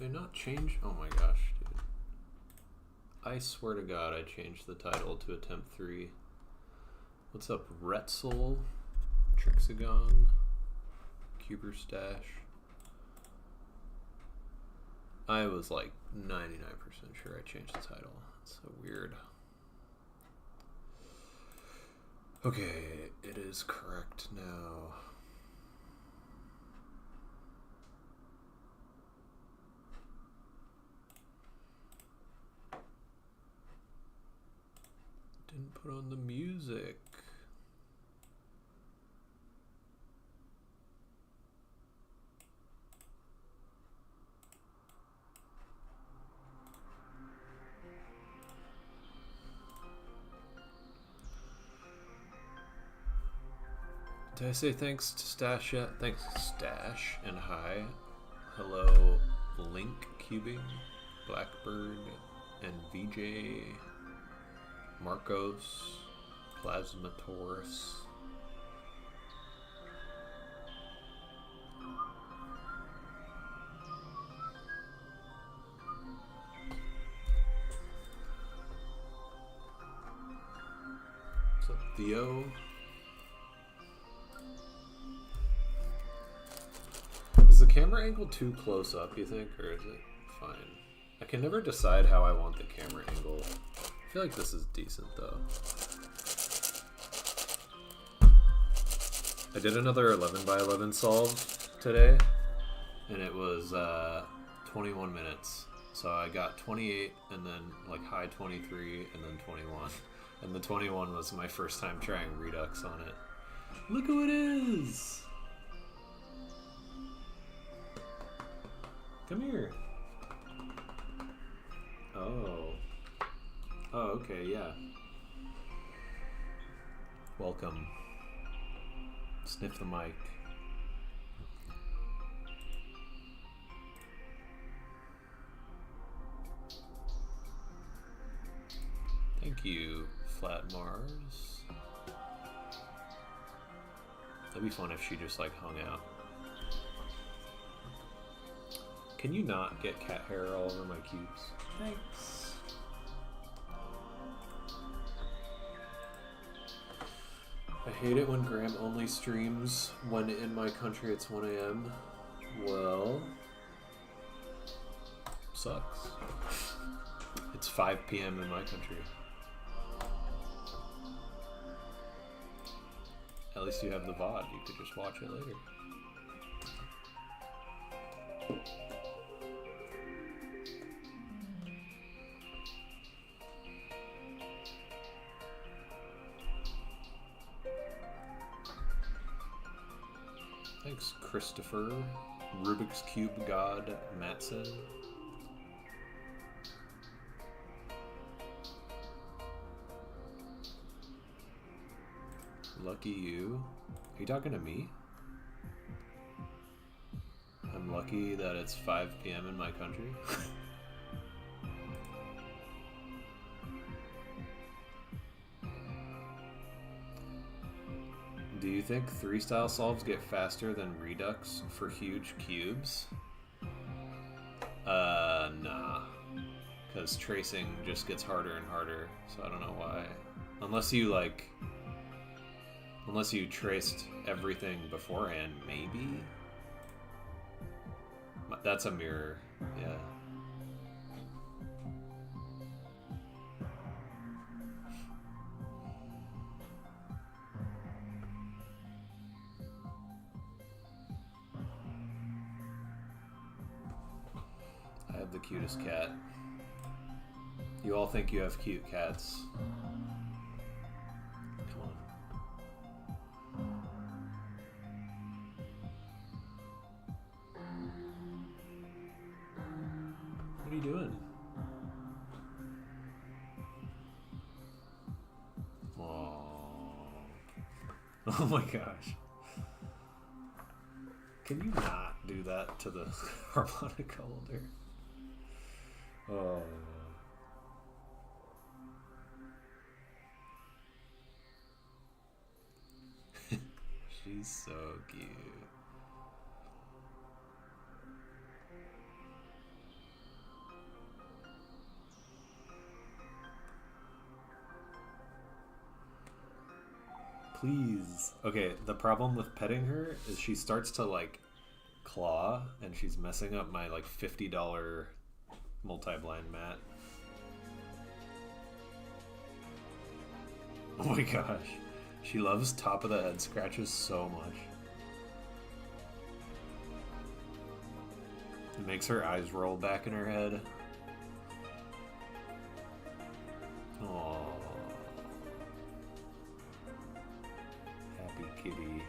they not change? Oh my gosh, dude. I swear to God, I changed the title to Attempt 3. What's up, Retzel, Trixagon, Cuber Stash? I was like 99% sure I changed the title. It's so weird. Okay, it is correct now. Didn't put on the music. Did I say thanks to Stash yet? Thanks, Stash, and hi. Hello, Link Cubing, Blackbird, and VJ, Marcos, Plasmataurus. What's up, Theo? Is the camera angle too close up, you think, or is it fine? I can never decide how I want the camera angle. I feel like this is decent, though. I did another 11 by 11 solve today, and it was 21 minutes. So I got 28, and then like high 23, and then 21. And the 21 was my first time trying Redux on it. Look who it is! Come here. Oh. Oh, okay, yeah. Welcome. Sniff the mic. Thank you, Flat Mars. That'd be fun if she just like hung out. Can you not get cat hair all over my cubes? Thanks. I hate it when Graham only streams when in my country it's 1 a.m. Well, sucks. It's 5 p.m. in my country. At least you have the VOD. You could just watch it later. Thanks, Christopher. Rubik's Cube God Matson. Lucky you. Are you talking to me? I'm lucky that it's 5 p.m. in my country. Do you think 3-style solves get faster than Redux for huge cubes? Nah. Because tracing just gets harder and harder, so I don't know why. Unless you traced everything beforehand, maybe? That's a mirror, yeah. I have the cutest cat. You all think you have cute cats. Come on. What are you doing? Aww. Oh my gosh. Can you not do that to the harmonica holder? Oh. She's so cute. please. Okay, the problem with petting her is she starts to like claw, and she's messing up my like $50 multi-blind mat. Oh my gosh. She loves top of the head scratches so much. It makes her eyes roll back in her head. Aww. Happy kitty.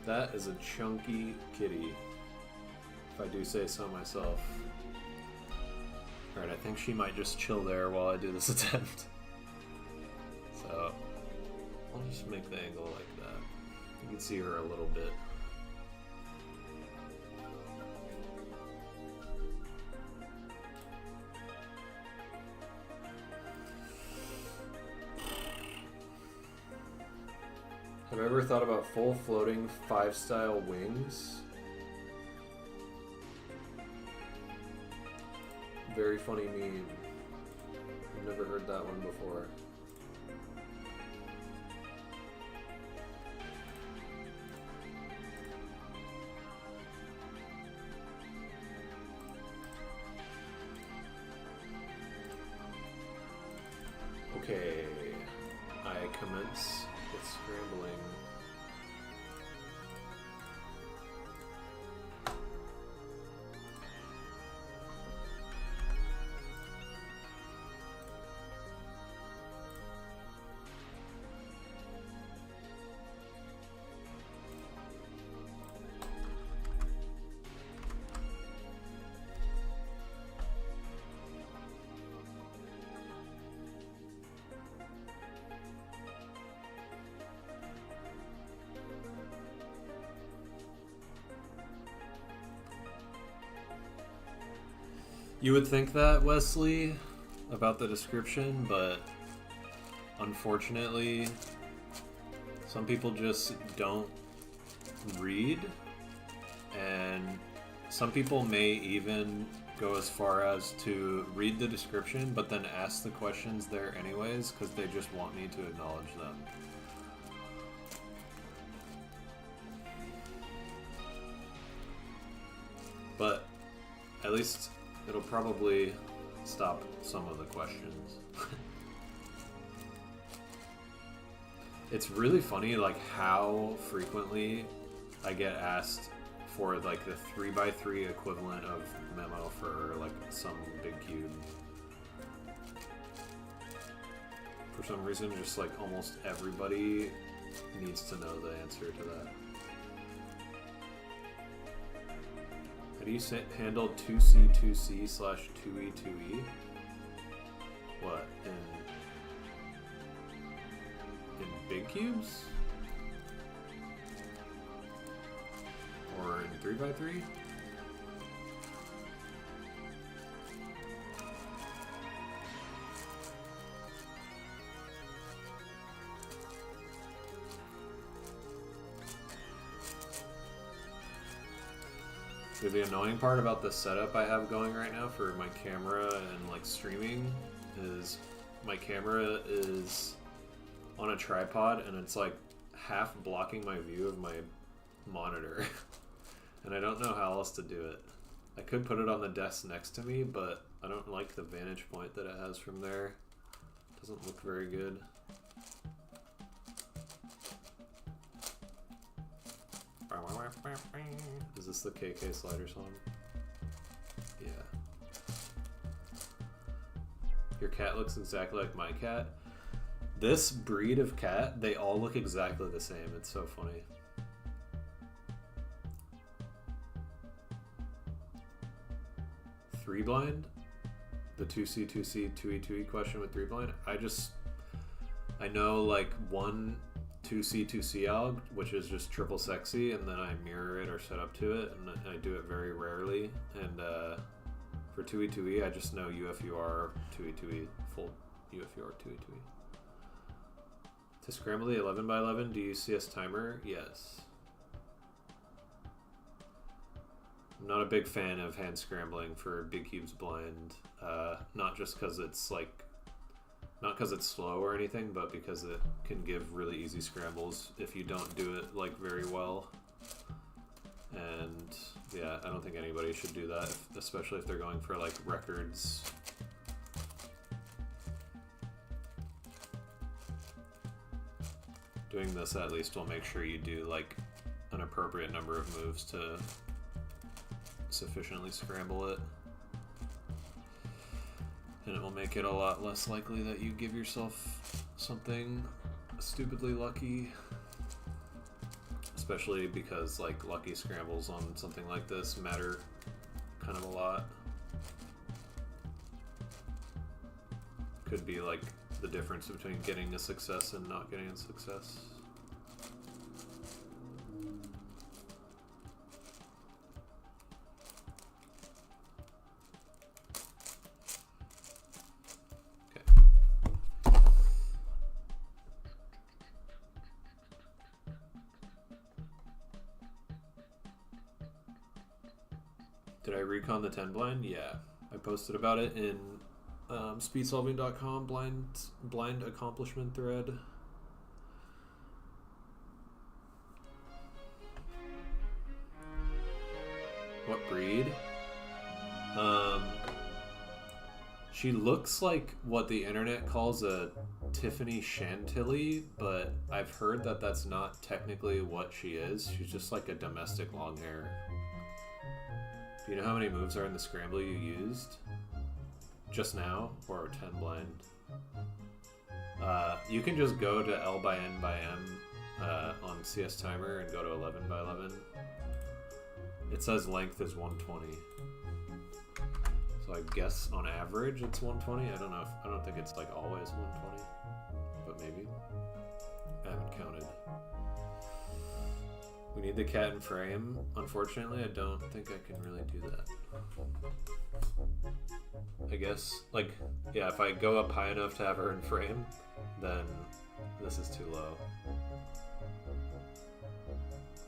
That is a chunky kitty, if I do say so myself. Alright, I think she might just chill there while I do this attempt. So, I'll just make the angle like that. You can see her a little bit. Have you ever thought about full floating 5-style wings? Very funny meme. I've never heard that one before. Okay, I commence with scrambling. You would think that, Wesley, about the description, but unfortunately, some people just don't read, and some people may even go as far as to read the description, but then ask the questions there anyways, because they just want me to acknowledge them. But at least it'll probably stop some of the questions. It's really funny, like, how frequently I get asked for, like, the 3x3 equivalent of memo for, like, some big cube. For some reason, just, like, almost everybody needs to know the answer to that. How do you handle 2C, 2C / 2E, 2E? What, in big cubes? Or in 3x3? The annoying part about the setup I have going right now for my camera and like streaming is my camera is on a tripod and it's like half blocking my view of my monitor. And I don't know how else to do it. I could put it on the desk next to me, but I don't like the vantage point that it has from there. It doesn't look very good. Is this the KK Slider song? Yeah. Your cat looks exactly like my cat. This breed of cat, they all look exactly the same. It's so funny. Three blind? The 2C, 2C, 2E, 2E question with 3 blind? I know like one 2C, 2C alg, which is just triple sexy, and then I mirror it or set up to it, and I do it very rarely. And for 2E2E. I just know UFUR 2E2E, full UFUR 2E2E. To scramble the 11 by 11, do you use CS timer? Yes. I'm not a big fan of hand scrambling for big cubes blind. Not just because it's like, not because it's slow or anything, but because it can give really easy scrambles if you don't do it like very well. And yeah, I don't think anybody should do that, especially if they're going for like records. Doing this at least will make sure you do like an appropriate number of moves to sufficiently scramble it. And it will make it a lot less likely that you give yourself something stupidly lucky. Especially because like lucky scrambles on something like this matter kind of a lot. Could be like the difference between getting a success and not getting a success. Did I recon the 10 blind? Yeah. I posted about it in speedsolving.com blind accomplishment thread. What breed? She looks like what the internet calls a Tiffany Chantilly, but I've heard that that's not technically what she is. She's just like a domestic long hair. Do you know how many moves are in the scramble you used? Just now? Or 10 blind? You can just go to L by N by M on CS timer and go to 11 by 11. It says length is 120. So I guess on average it's 120. I don't think it's like always 120, but maybe. I haven't counted. We need the cat in frame. Unfortunately, I don't think I can really do that. I guess, like, yeah, if I go up high enough to have her in frame, then this is too low.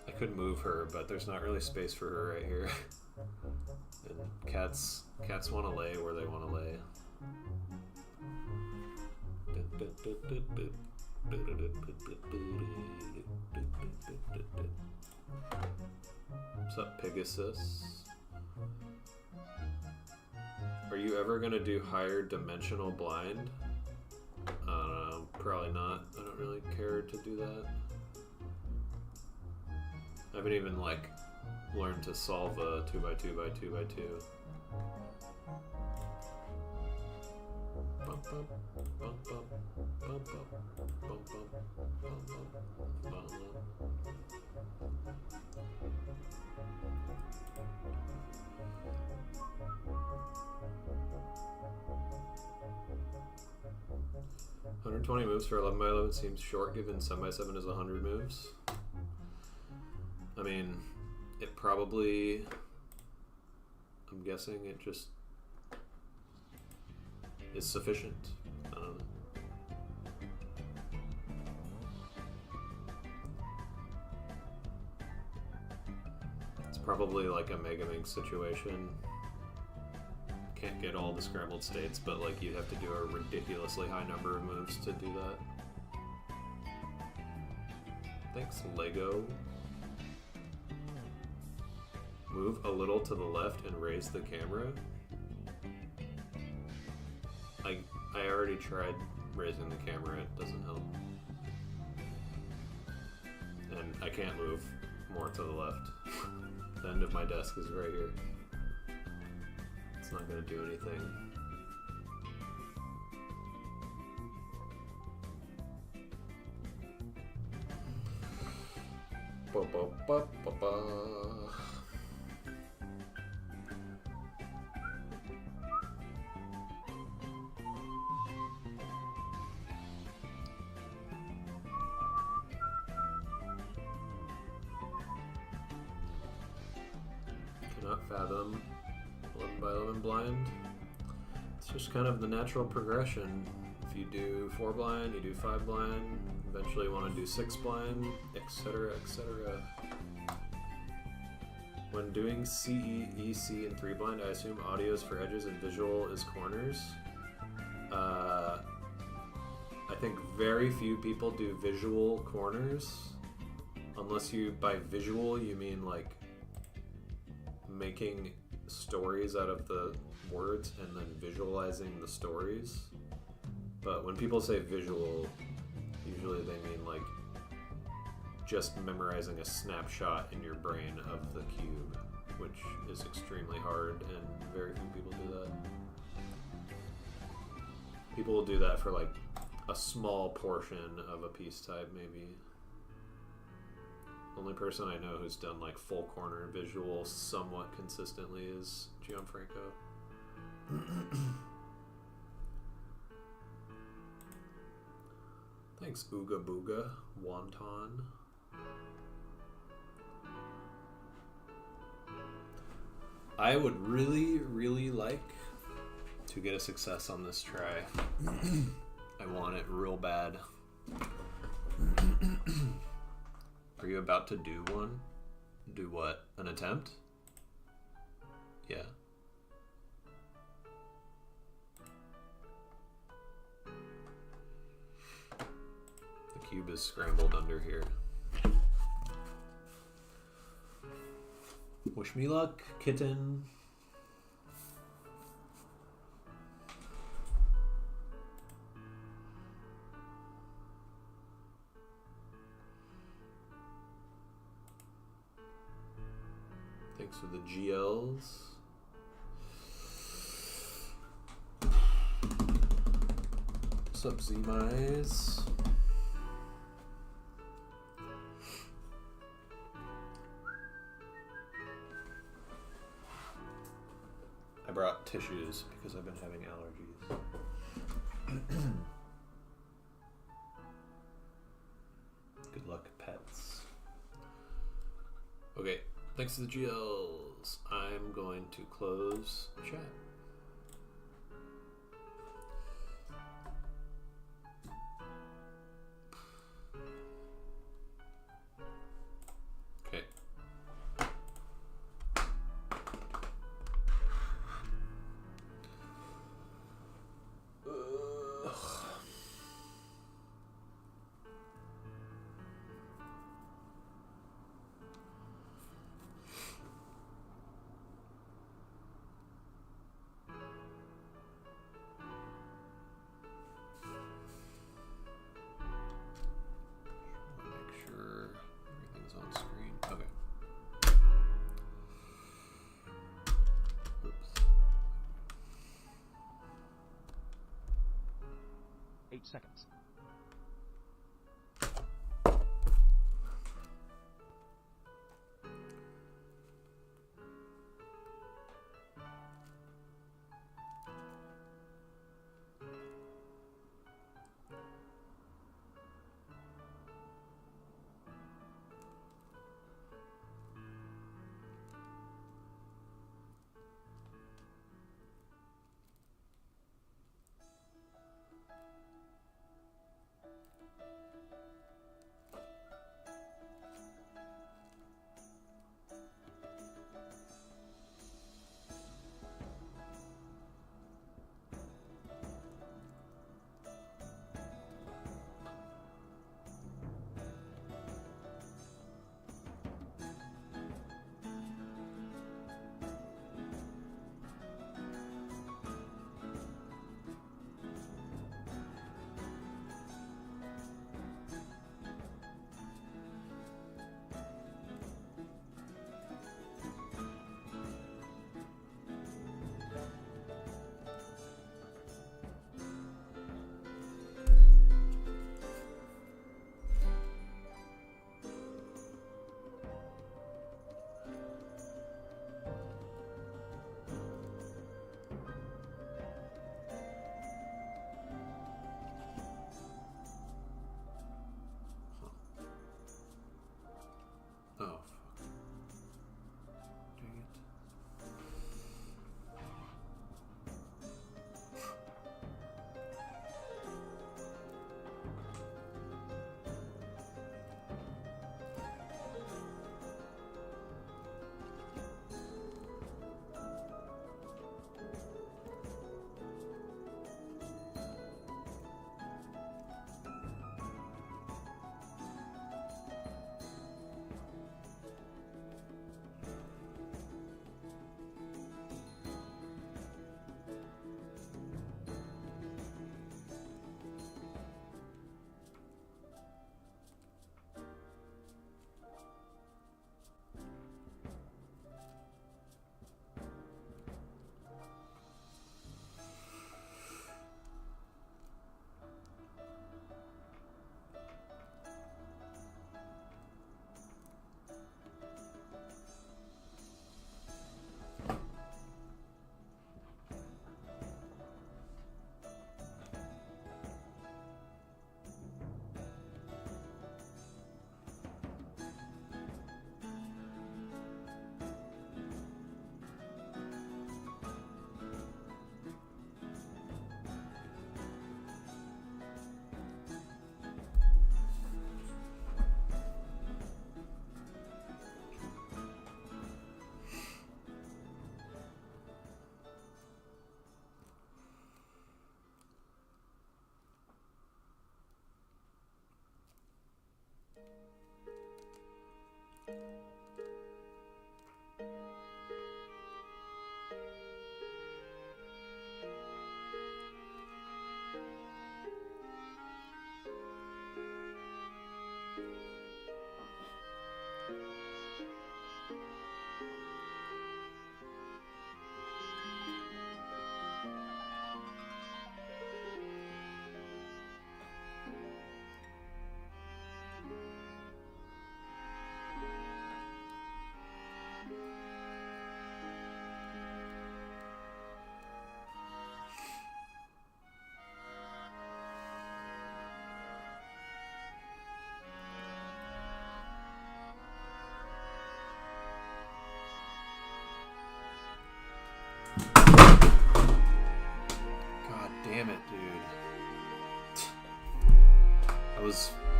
I could move her, but there's not really space for her right here. And cats want to lay where they want to lay. What's up, Pegasus? Are you ever gonna do higher dimensional blind? I don't know, probably not. I don't really care to do that. I haven't even like learned to solve a 2x2x2x2. Bump, bump, bump, bump, bump, bump, bump, bump, bump, bump. 120 moves for 11 by 11 seems short given 7 by 7 is 100 moves. I mean, it probably, I'm guessing it just is sufficient. I don't know. It's probably like a Mega Minx situation. Can't get all the scrambled states, but like you'd have to do a ridiculously high number of moves to do that. Thanks, Lego. Move a little to the left and raise the camera. I already tried raising the camera, it doesn't help. And I can't move more to the left. The end of my desk is right here. It's not going to do anything. Ba, ba, ba, ba, ba. Cannot fathom 11 by 11 blind. It's just kind of the natural progression. If you do 4 blind, you do 5 blind, eventually you want to do 6 blind, etc., etc. When doing CE, EC, and 3 blind, I assume audio is for edges and visual is corners. I think very few people do visual corners, unless you, by visual, you mean like making stories out of the words and then visualizing the stories. But when people say visual, usually they mean like just memorizing a snapshot in your brain of the cube, which is extremely hard and very few people do that. People will do that for like a small portion of a piece type, maybe. The only person I know who's done like full corner visual somewhat consistently is Gianfranco. Thanks, Ooga Booga Wonton. I would really, really like to get a success on this try. I want it real bad. Are you about to do one? Do what? An attempt? Yeah. The cube is scrambled under here. Wish me luck, kitten. Thanks for the GLs. What's up, Z-Mize? I brought tissues because I've been having allergies. Good luck, pets. Okay, thanks to the GLs, I'm going to close chat. Okay. Everything's on screen. Okay. Oops. 8 seconds.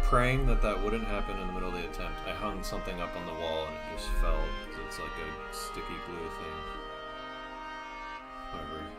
praying that that wouldn't happen in the middle of the attempt, I hung something up on the wall and it just fell. It's like a sticky glue thing. Whatever.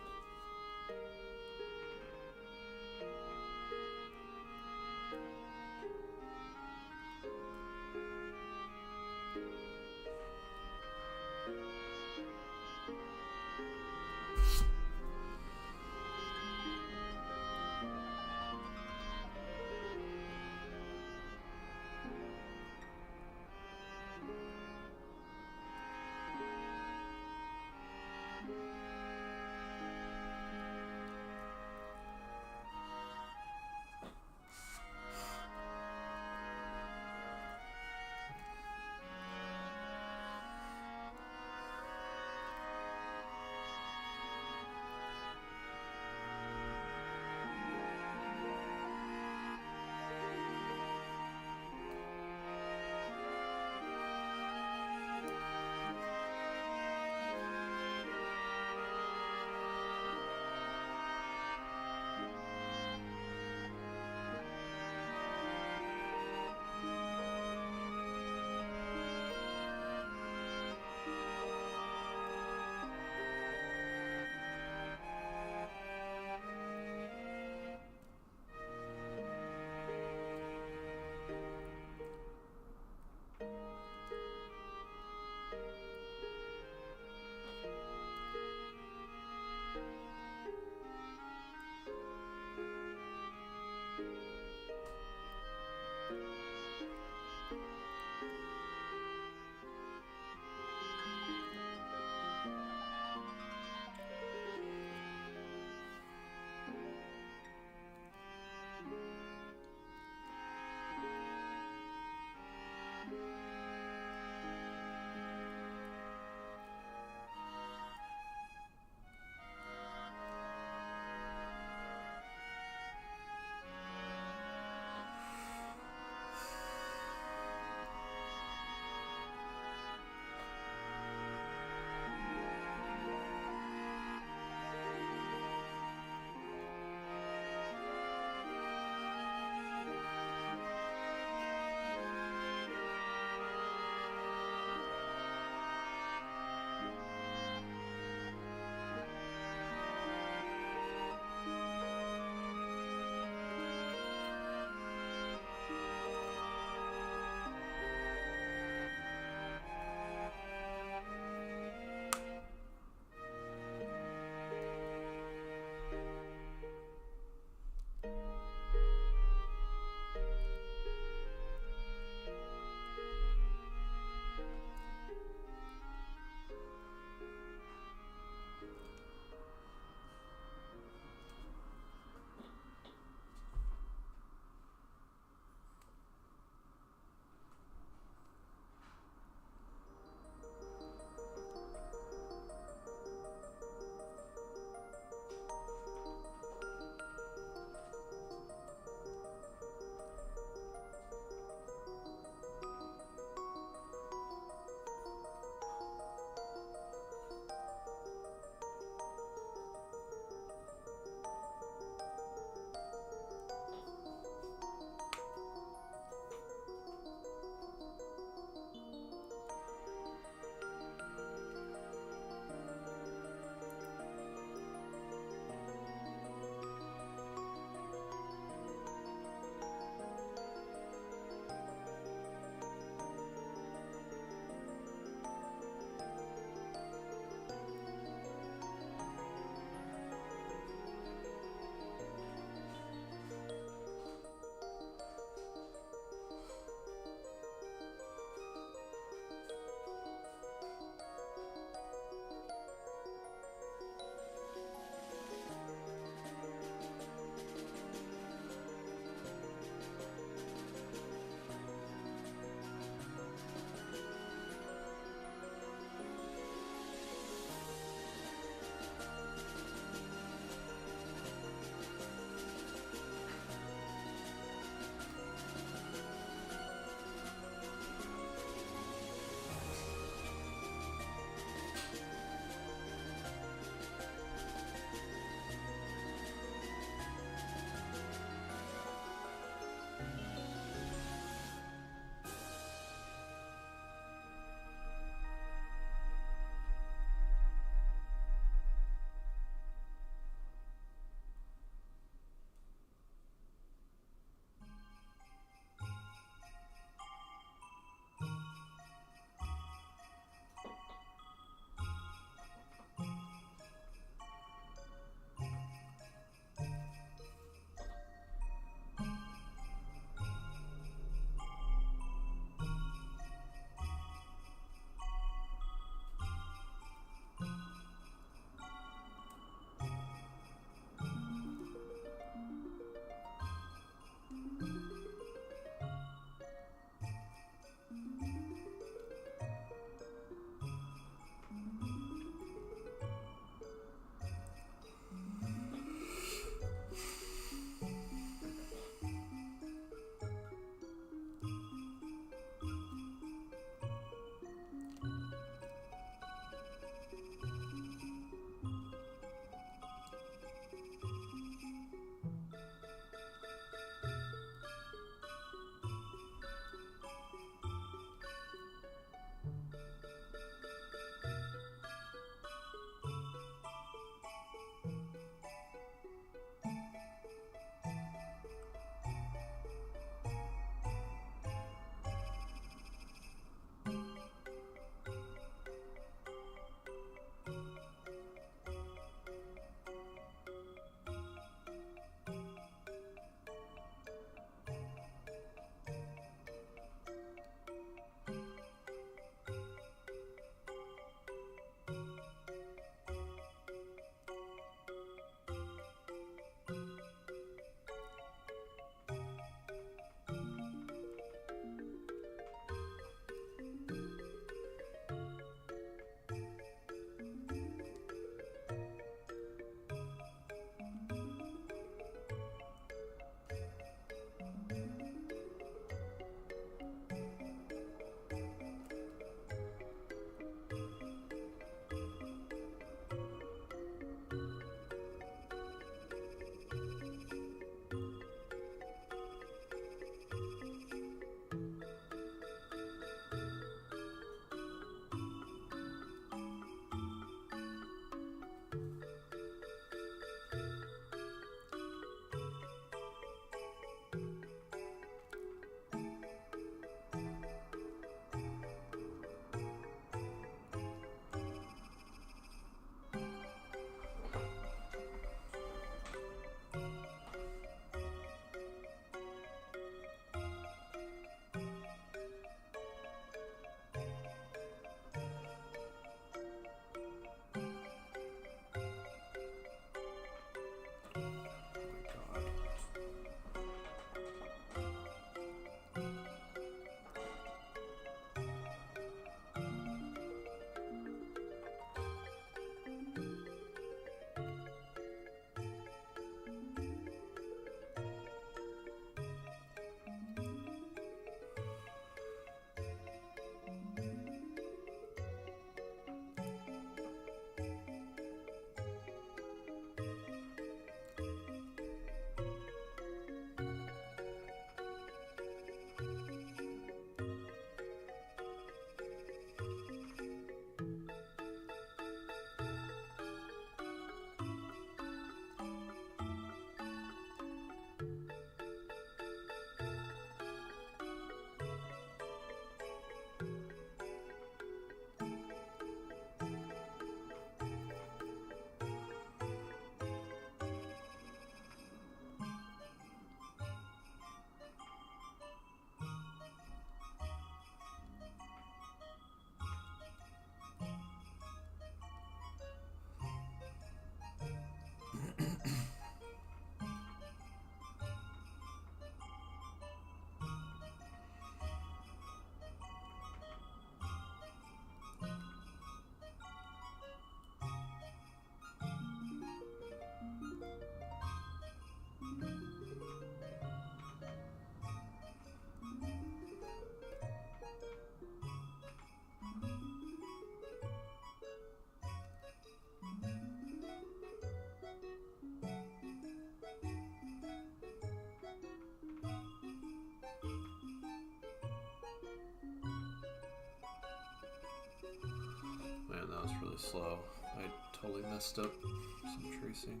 Man, that was really slow. I totally messed up some tracing.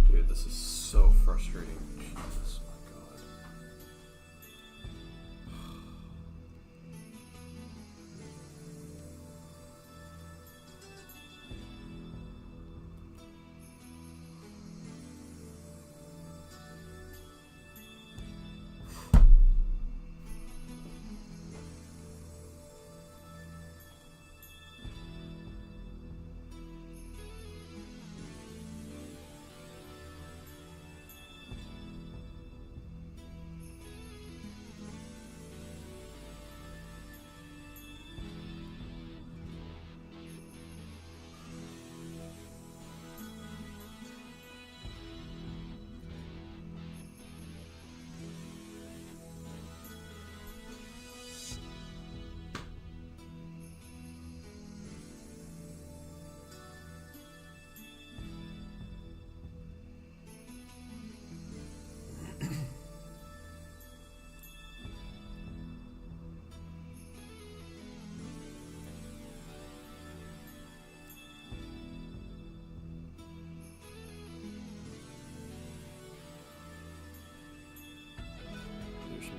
Dude, this is so frustrating. Jesus, my God.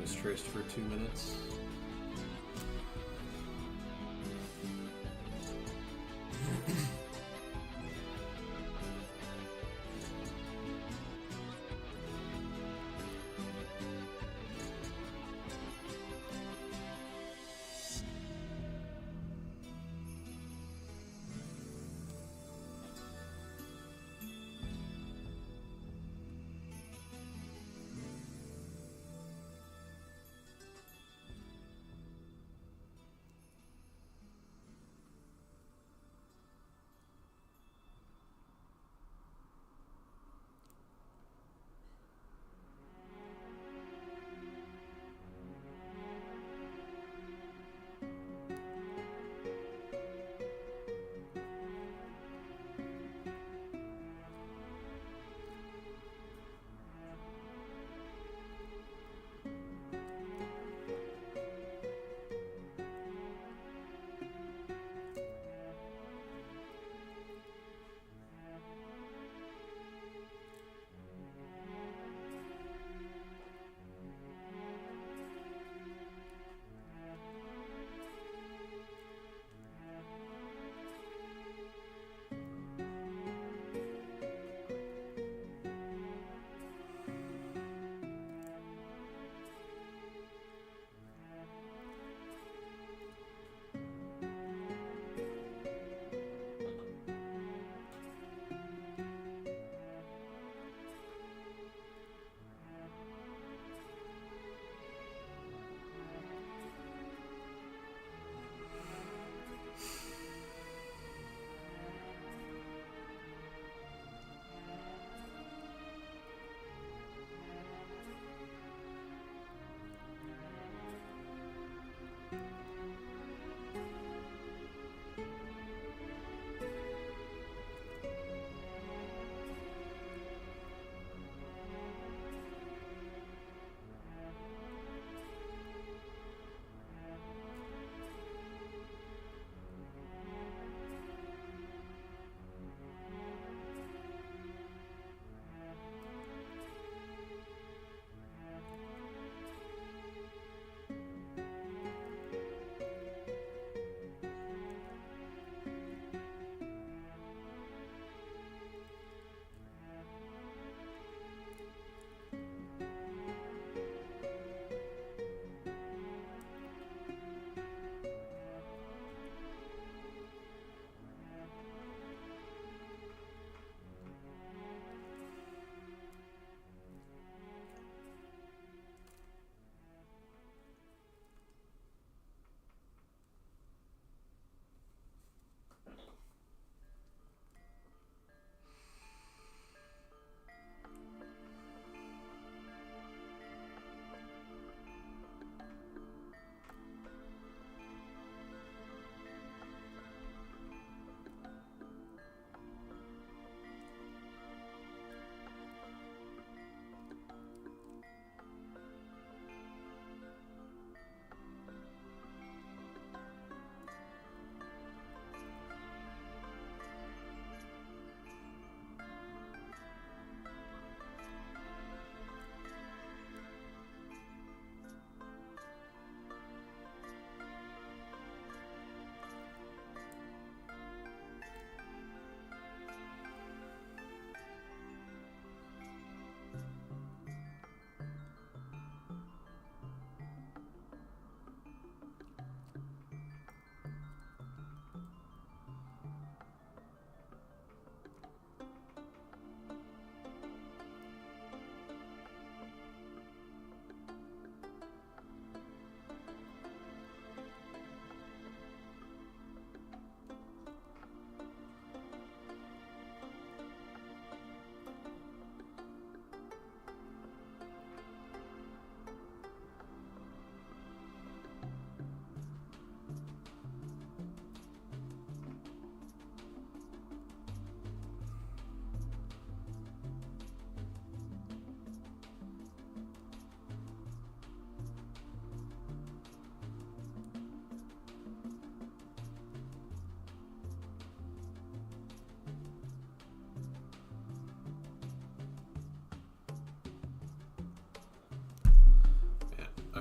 Mistraced for 2 minutes.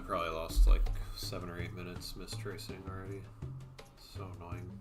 probably lost like 7 or 8 minutes mistracing already. So annoying.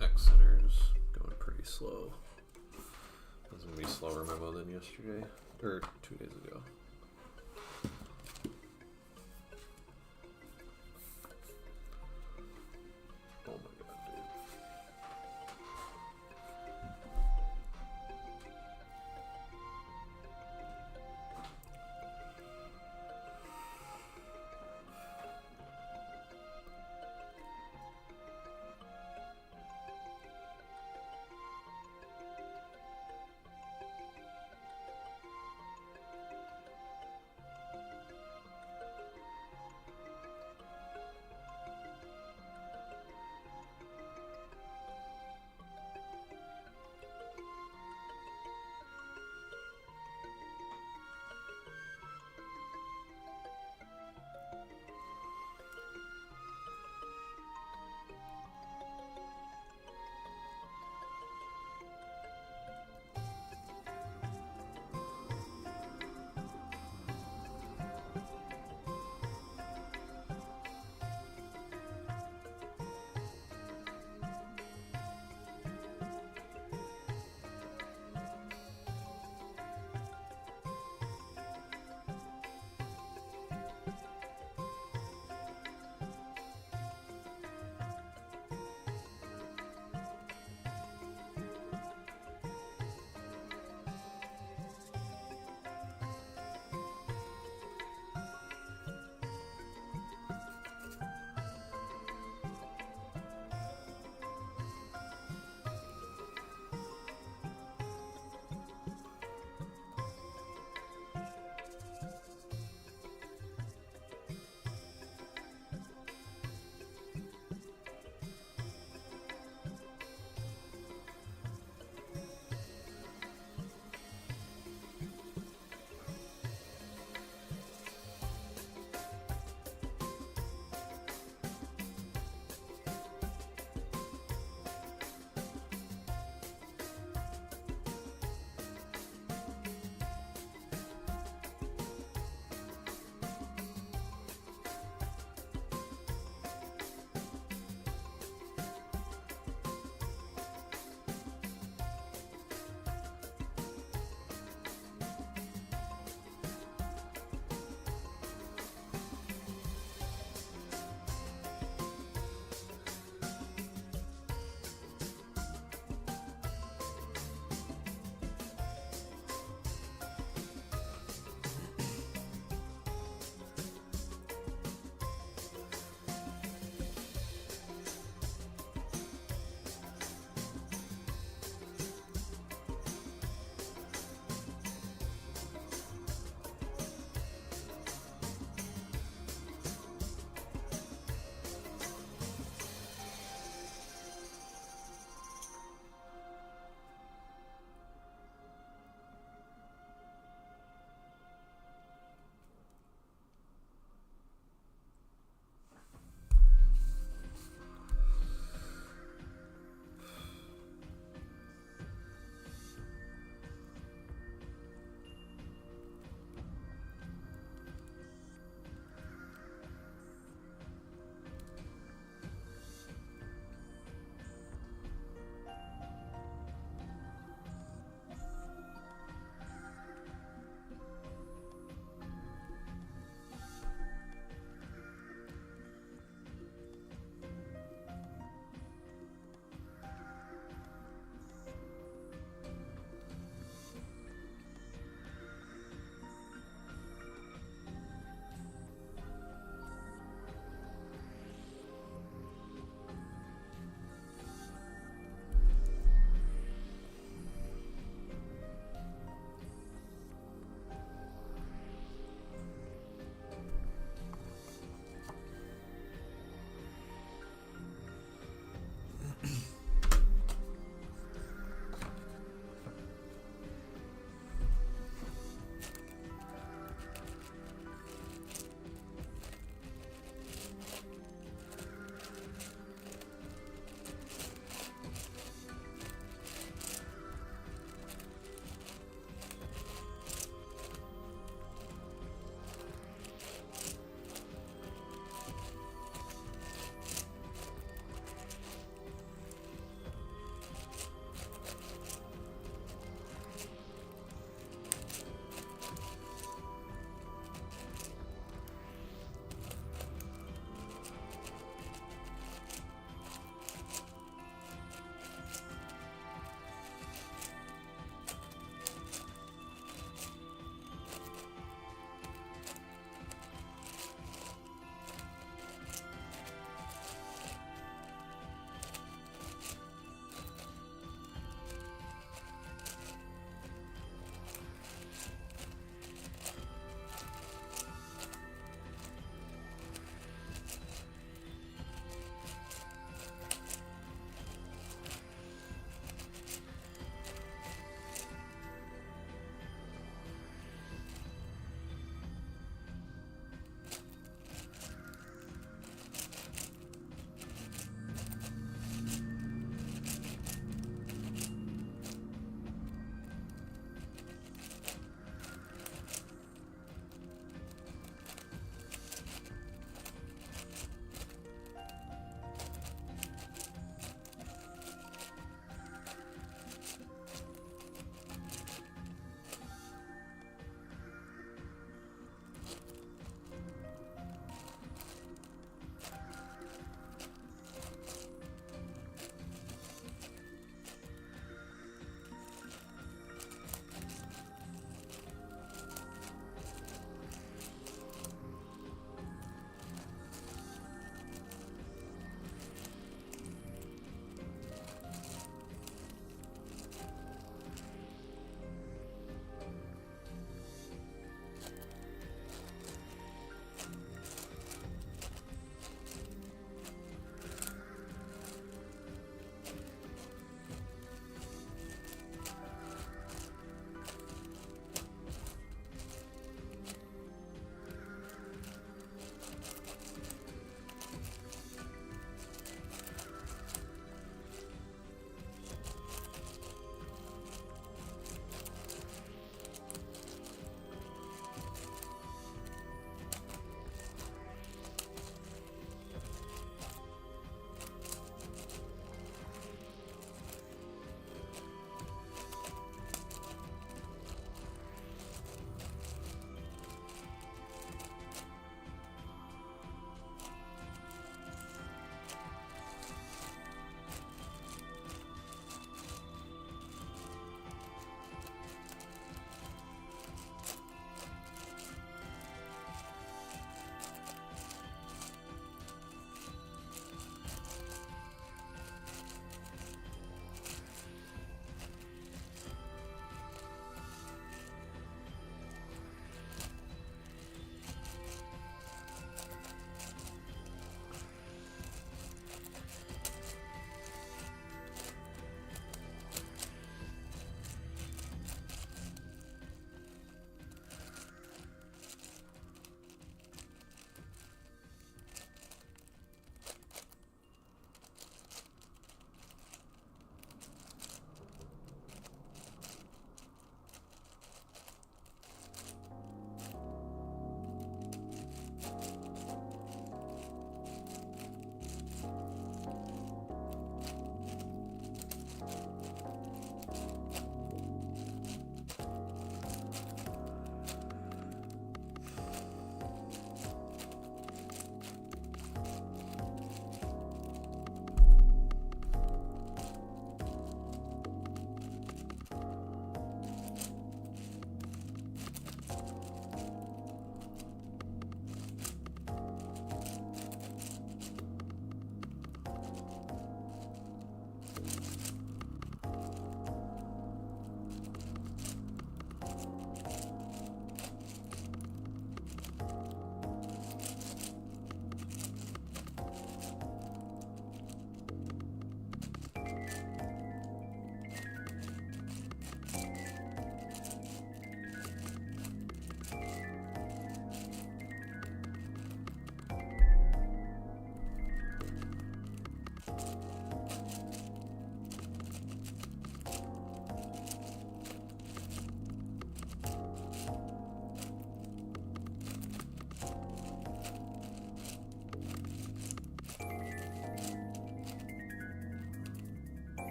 X center's going pretty slow. It's gonna be slower memo than yesterday, or 2 days ago. Oh my god, dude.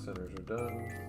centers are done.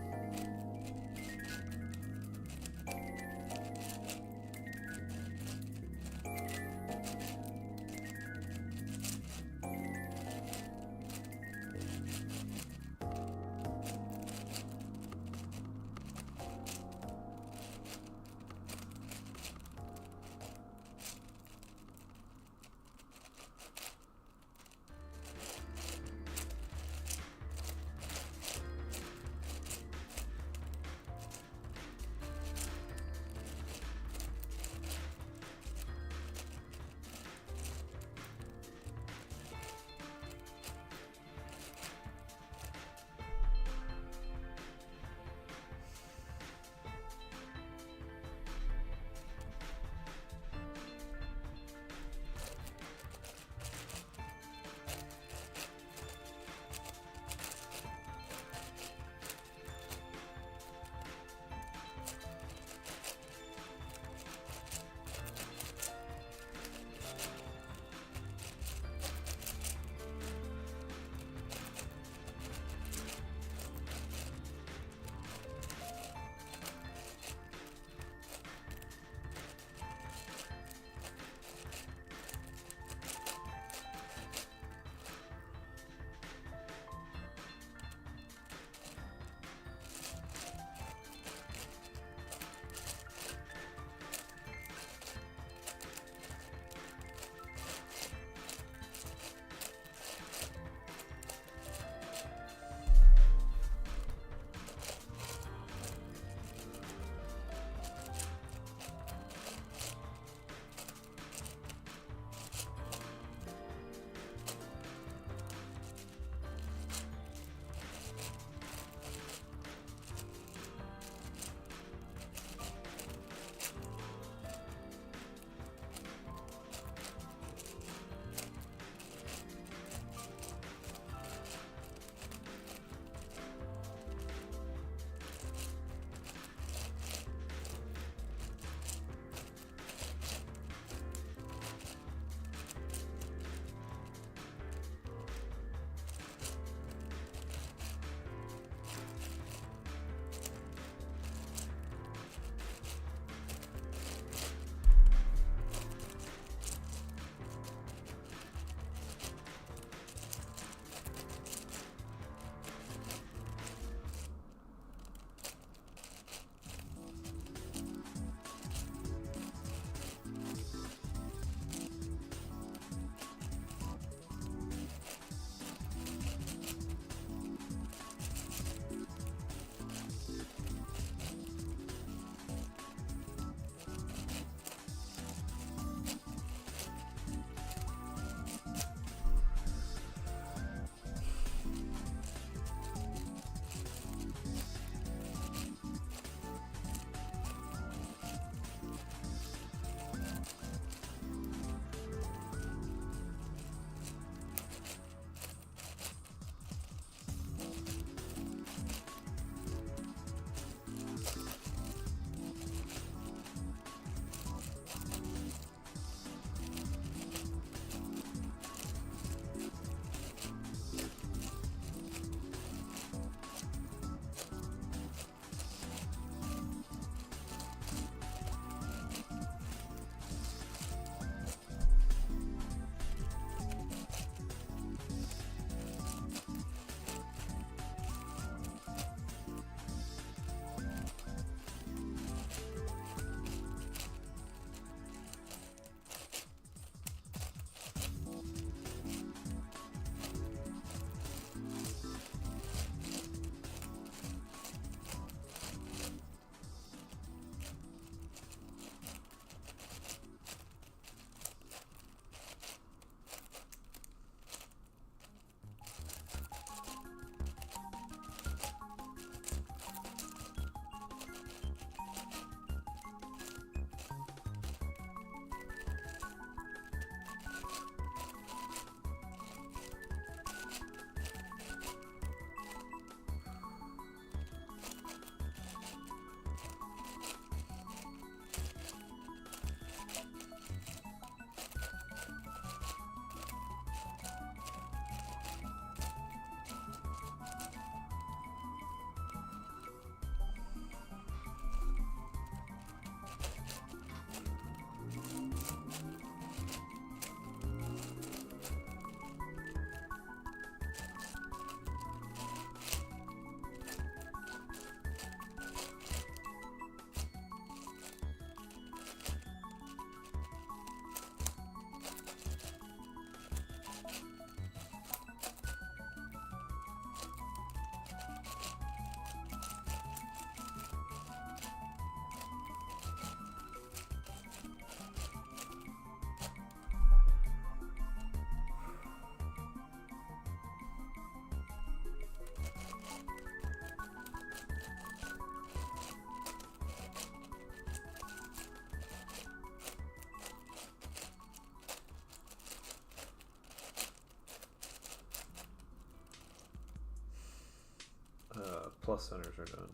plus centers are done.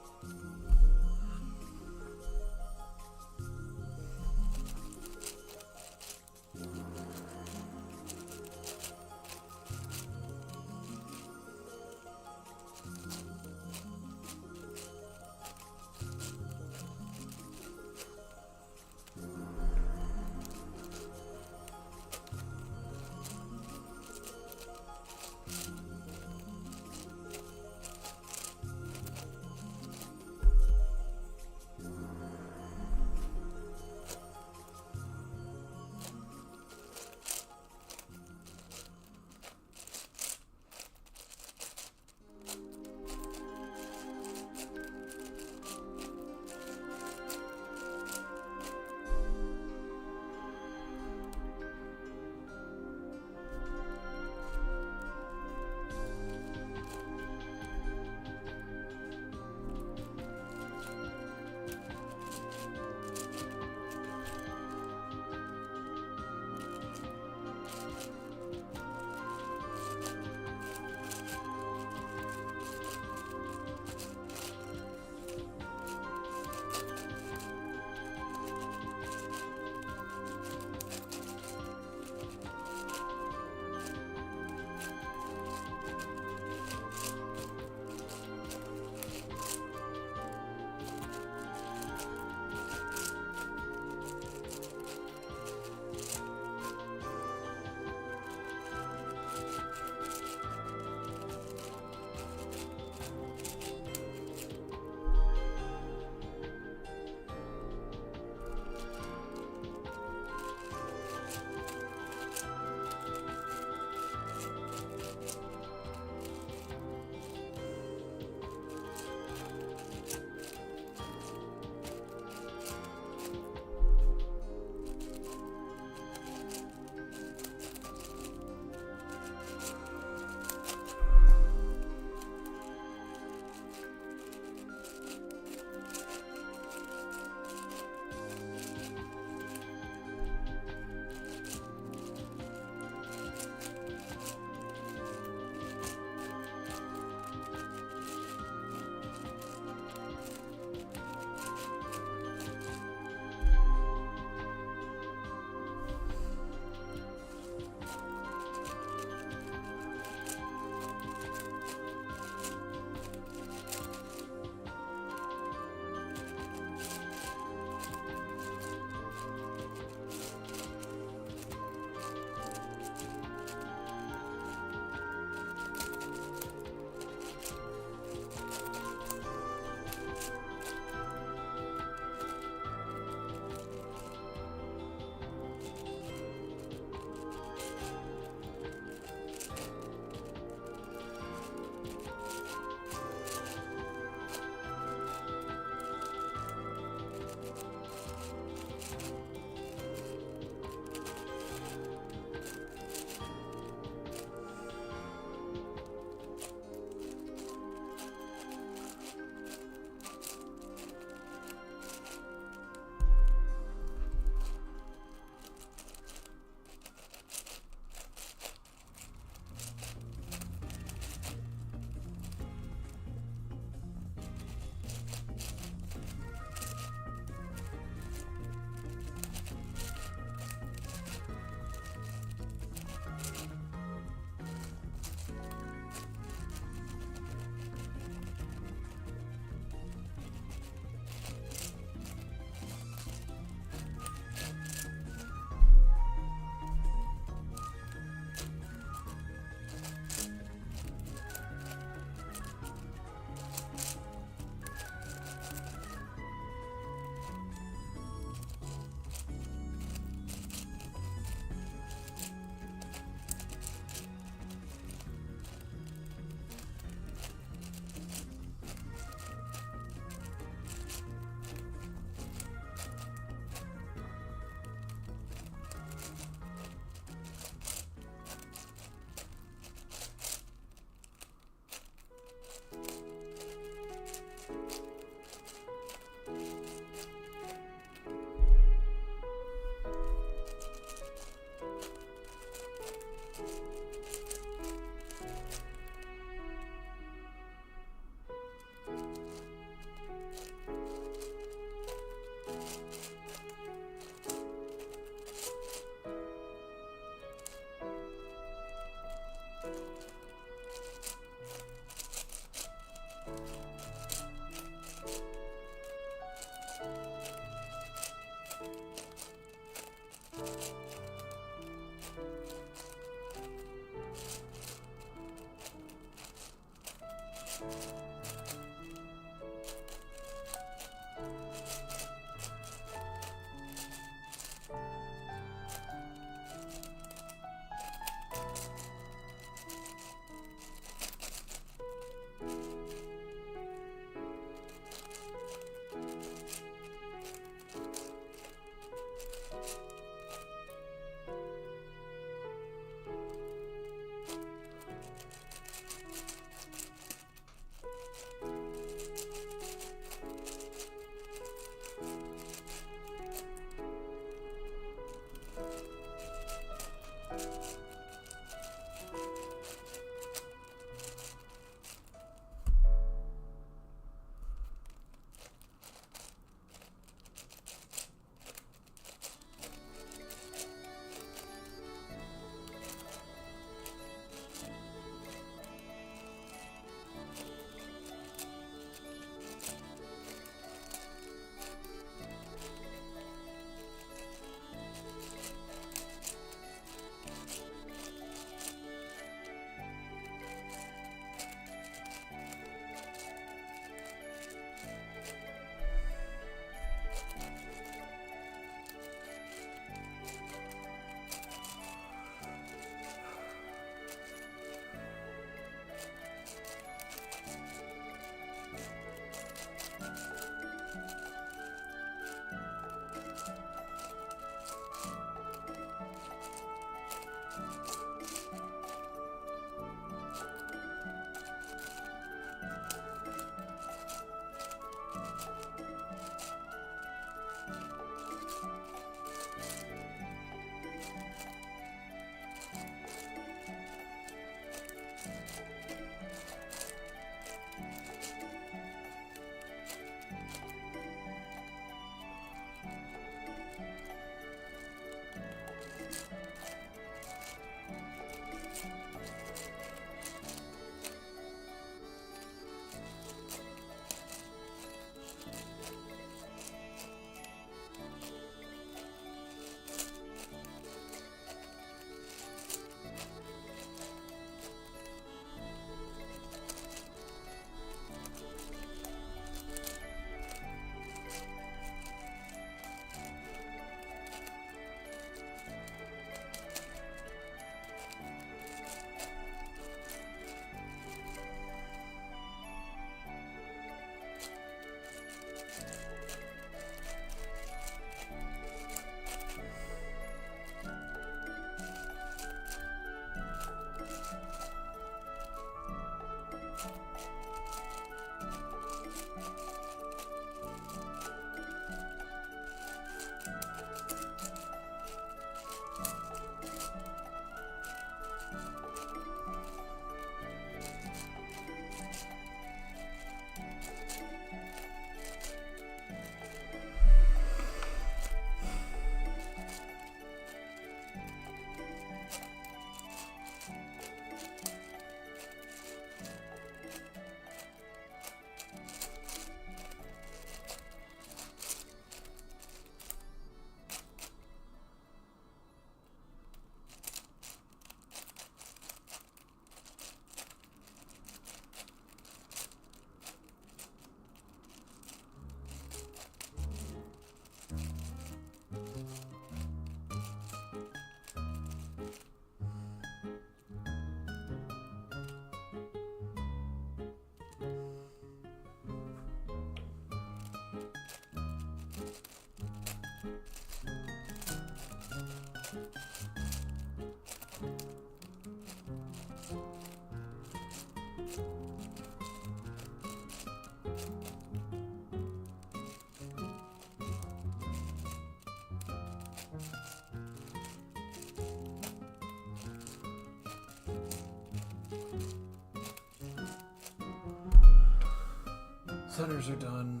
Centers are done.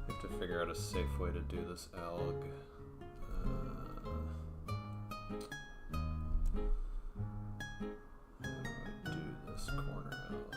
Have to figure out a safe way to do this alg. How do I do this corner alg?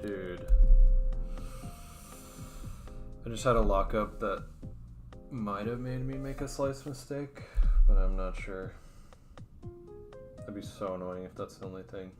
Dude. I just had a lockup that might have made me make a slice mistake, but I'm not sure. That'd be so annoying if that's the only thing.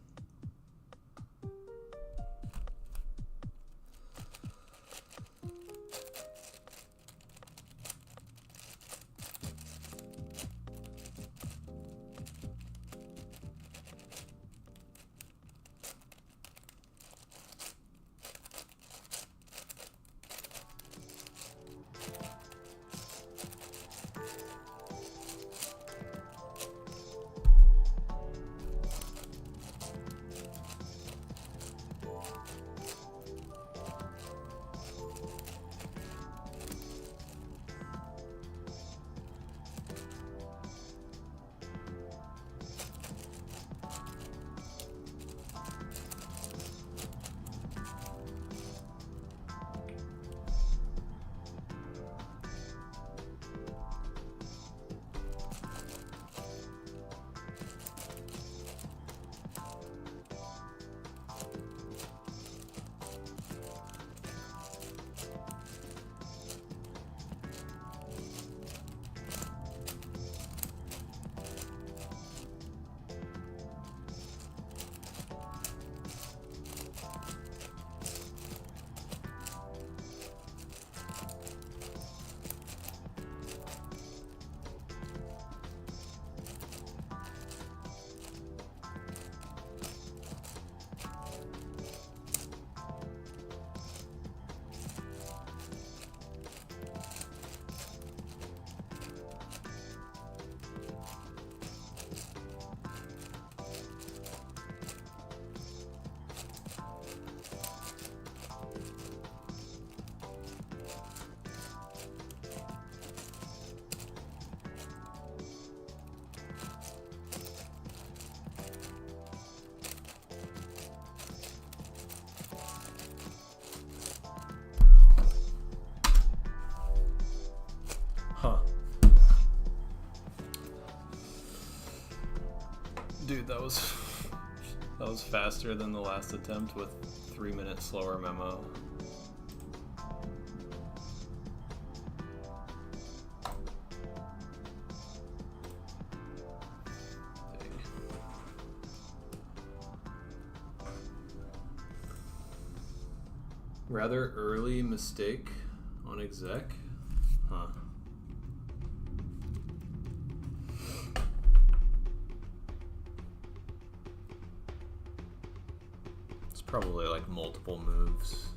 Dude, that was faster than the last attempt with 3 minutes slower memo. Rather early mistake on exec. Huh. Probably like multiple moves,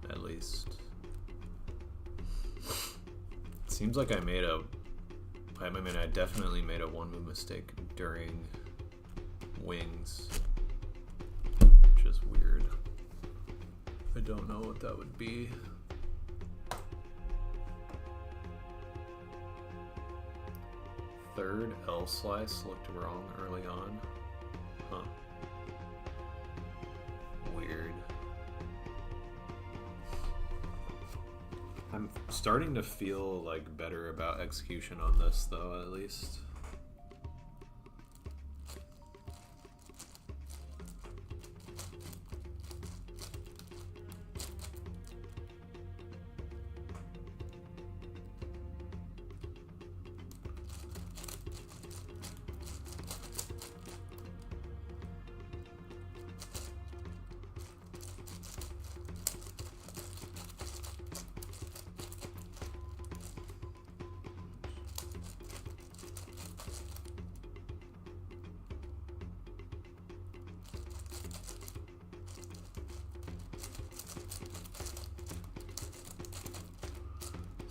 at least. It seems like I definitely made a one move mistake during wings, which is weird. I don't know what that would be. Third L slice looked wrong early on. Huh. Weird. I'm starting to feel like better about execution on this though, at least.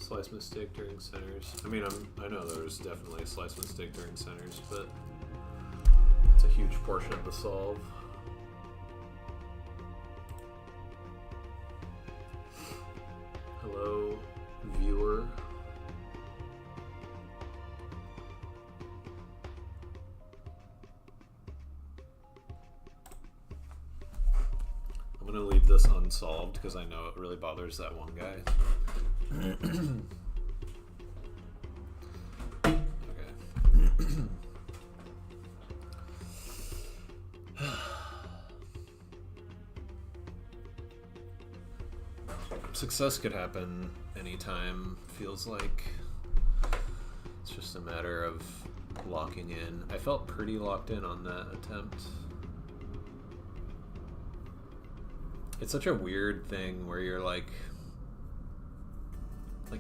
Slice mistake during centers. I mean, I know there was definitely a slice mistake during centers, but it's a huge portion of the solve. Hello, viewer. I'm gonna leave this unsolved because I know it really bothers that one guy. Success could happen anytime, feels like. It's just a matter of locking in. I felt pretty locked in on that attempt. It's such a weird thing where you're like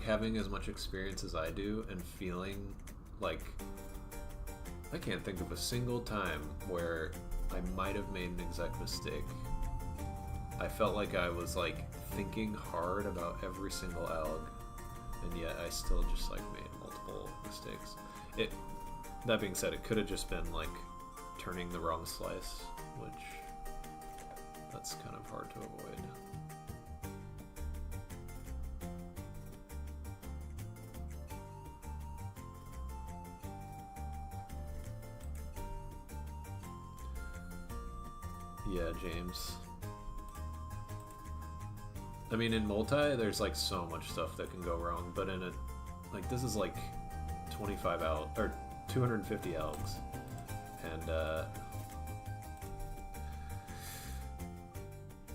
having as much experience as I do and feeling like I can't think of a single time where I might have made an exact mistake. I felt like I was like thinking hard about every single alg, and yet I still just like made multiple mistakes. That being said, it could have just been like turning the wrong slice, which that's kind of hard to avoid. Yeah, James. I mean, in multi, there's like so much stuff that can go wrong, but in like this is like 25 or 250 algs, and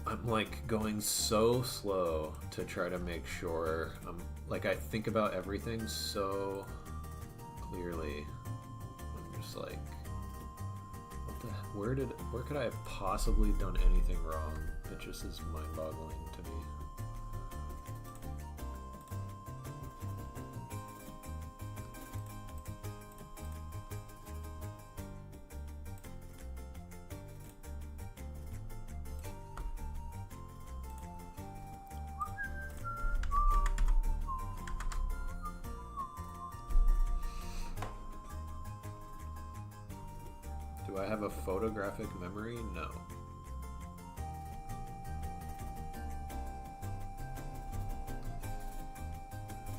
I'm like going so slow to try to make sure like I think about everything so clearly. I'm just like, where could I have possibly done anything wrong? It just is mind-boggling to me. Do I have a photographic memory? No.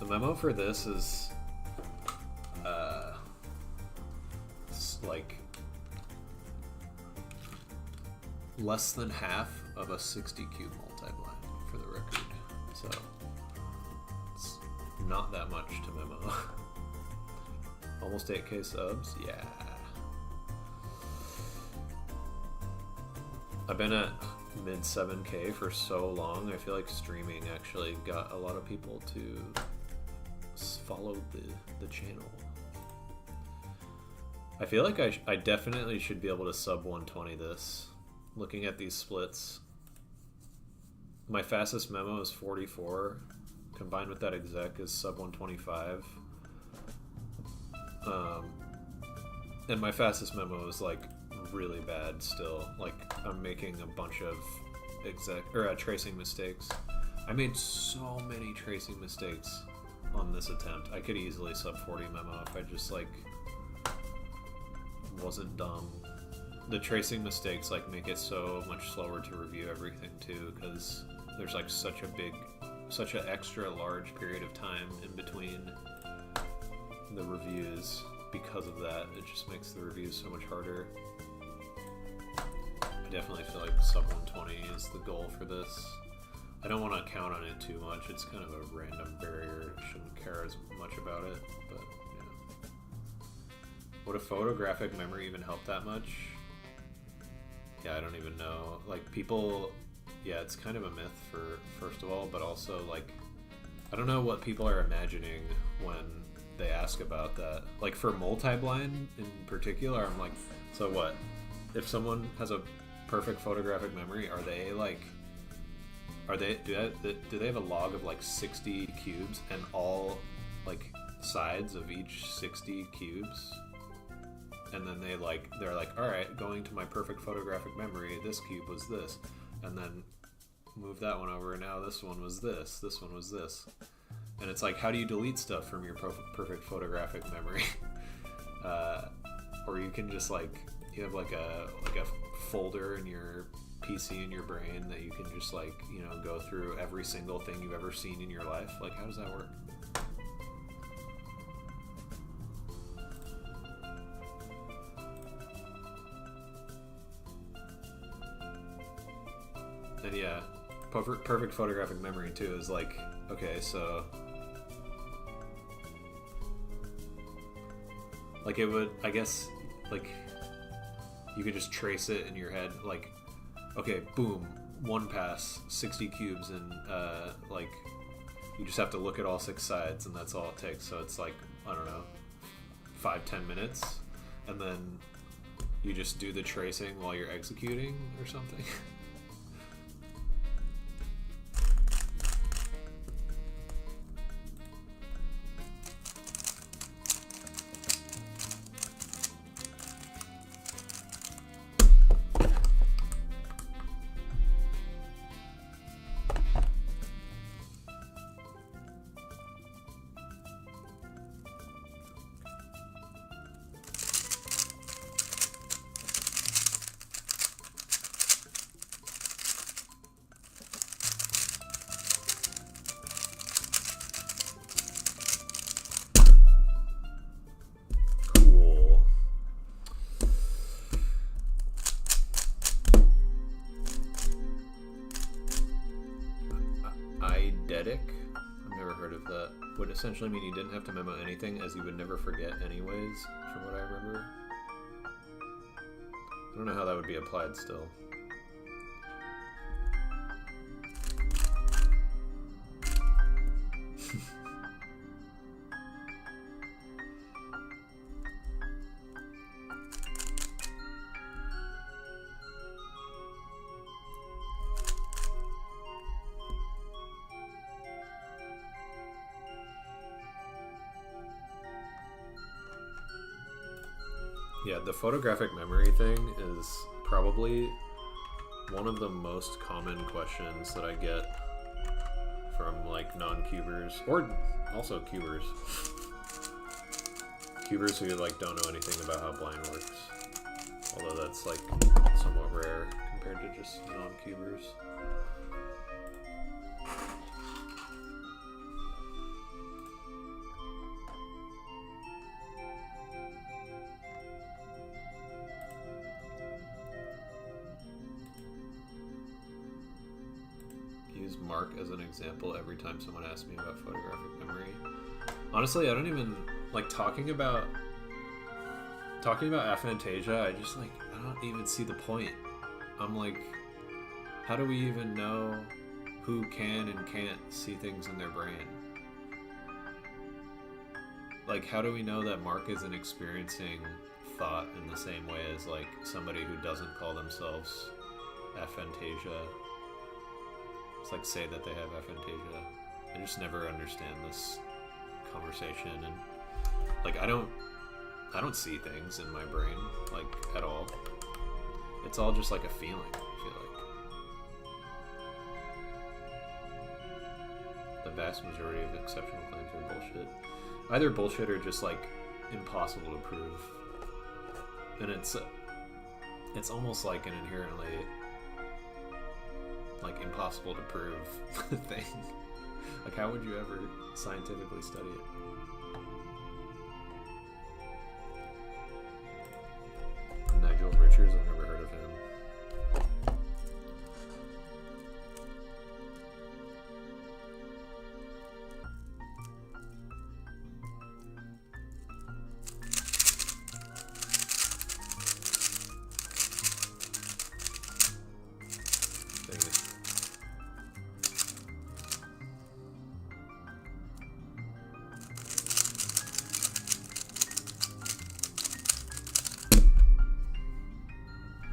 The memo for this is like less than half of a 60 cube multi-blind for the record. So it's not that much to memo. Almost 8K subs? Yeah. I've been at mid 7K for so long. I feel like streaming actually got a lot of people to follow the channel. I feel like I definitely should be able to sub 120 this. Looking at these splits, my fastest memo is 44. Combined with that exec is sub 125. And my fastest memo is like really bad still. Like I'm making a bunch of tracing mistakes. I made so many tracing mistakes on this attempt. I could easily sub 40 memo if I just like wasn't dumb. The tracing mistakes like make it so much slower to review everything too, because there's like such an extra large period of time in between the reviews. Because of that, it just makes the reviews so much harder. I definitely feel like sub 120 is the goal for this. I don't want to count on it too much. It's kind of a random barrier. Shouldn't care as much about it, but yeah. Would a photographic memory even help that much? Yeah, I don't even know. Like people, yeah, it's kind of a myth for first of all, but also like, I don't know what people are imagining when they ask about that. Like for multi-blind in particular, I'm like, so what? If someone has a perfect photographic memory, do they have a log of like 60 cubes and all like sides of each 60 cubes? And then they're like, all right, going to my perfect photographic memory, this cube was this, and then move that one over, and now this one was this one was this. And it's like, how do you delete stuff from your perfect photographic memory? Or you can just like, you have like a folder in your PC in your brain that you can just like, you know, go through every single thing you've ever seen in your life. Like, how does that work? And yeah, perfect photographic memory too is like, okay, so like it would, I guess, like you could just trace it in your head, like, okay, boom, one pass, 60 cubes, and like you just have to look at all 6 sides, and that's all it takes. So it's like, I don't know, 5-10 minutes, and then you just do the tracing while you're executing or something. I've never heard of that. Would essentially mean you didn't have to memo anything, as you would never forget anyways, from what I remember. I don't know how that would be applied still. Yeah, the photographic memory thing is probably one of the most common questions that I get from like non-cubers, or also cubers. Cubers who like don't know anything about how blind works. Although that's like somewhat rare compared to just non-cubers. Use Mark as an example every time someone asks me about photographic memory. Honestly, I don't even like talking about aphantasia. I don't even see the point. I'm like, how do we even know who can and can't see things in their brain? Like, how do we know that Mark isn't experiencing thought in the same way as like somebody who doesn't call themselves aphantasia? It's like say that they have aphantasia. I just never understand this conversation, and like I don't see things in my brain like at all. It's all just like a feeling, I feel like. The vast majority of exceptional claims are bullshit. Either bullshit or just like impossible to prove. And it's almost like an inherently like impossible to prove thing. Like, how would you ever scientifically study it? Nigel Richards, I've never heard of him.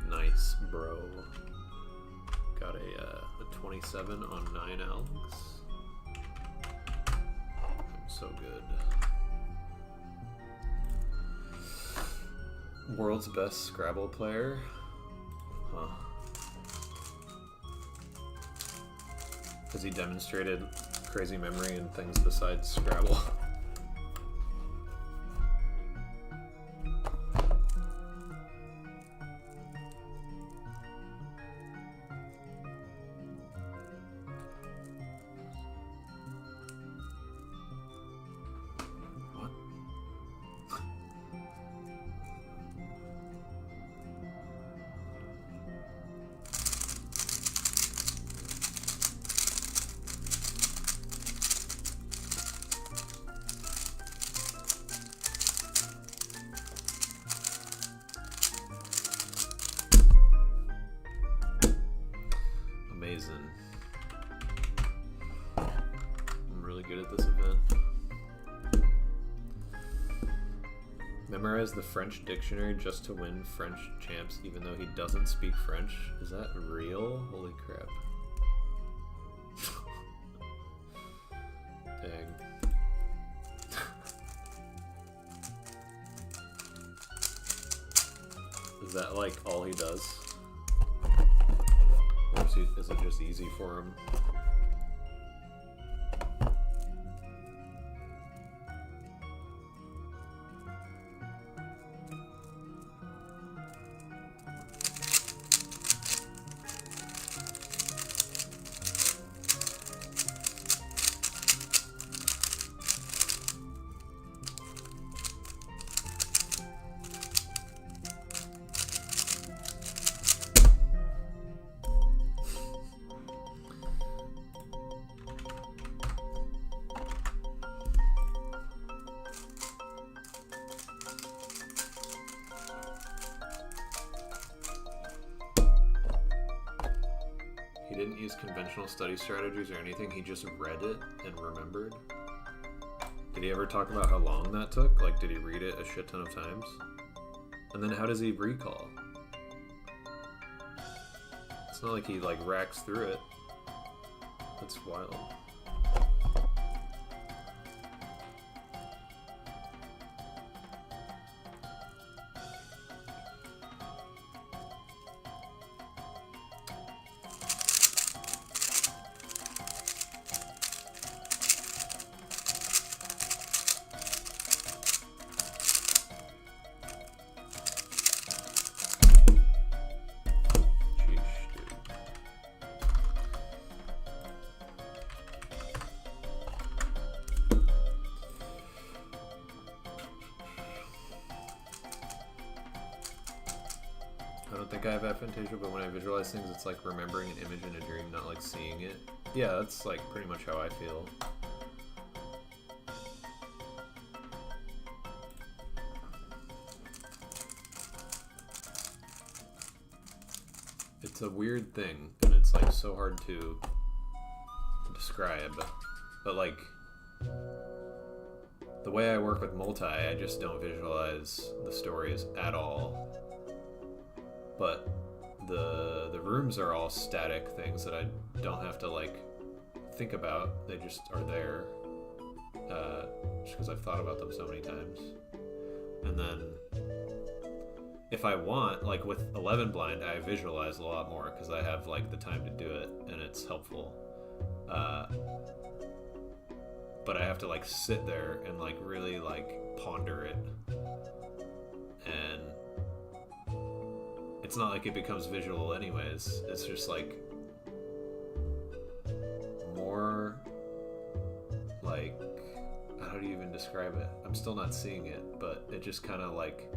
Nice, bro. Got a 27 on 9 Elks. So good. World's best Scrabble player? Huh. Has he demonstrated crazy memory and things besides Scrabble? reason. I'm really good at this event. Memorize the French dictionary just to win French champs even though he doesn't speak French. Is that real? Holy crap. Dang. Is that like all he does? Or is it just easy for him? He didn't use conventional study strategies or anything, he just read it and remembered. Did he ever talk about how long that took? Like, did he read it a shit ton of times? And then how does he recall? It's not like he, like, racks through it. That's wild. I don't think I have aphantasia, but when I visualize things, it's like remembering an image in a dream, not like seeing it. Yeah, that's like pretty much how I feel. It's a weird thing, and it's like so hard to describe. But like, the way I work with multi, I just don't visualize the stories at all. But the rooms are all static things that I don't have to like think about. They just are there, just because I've thought about them so many times. And then if I want, like with 11 blind, I visualize a lot more because I have like the time to do it and it's helpful. But I have to like sit there and like really like ponder it. And it's not like it becomes visual anyways. It's just like more like, how do you even describe it? I'm still not seeing it, but it just kind of like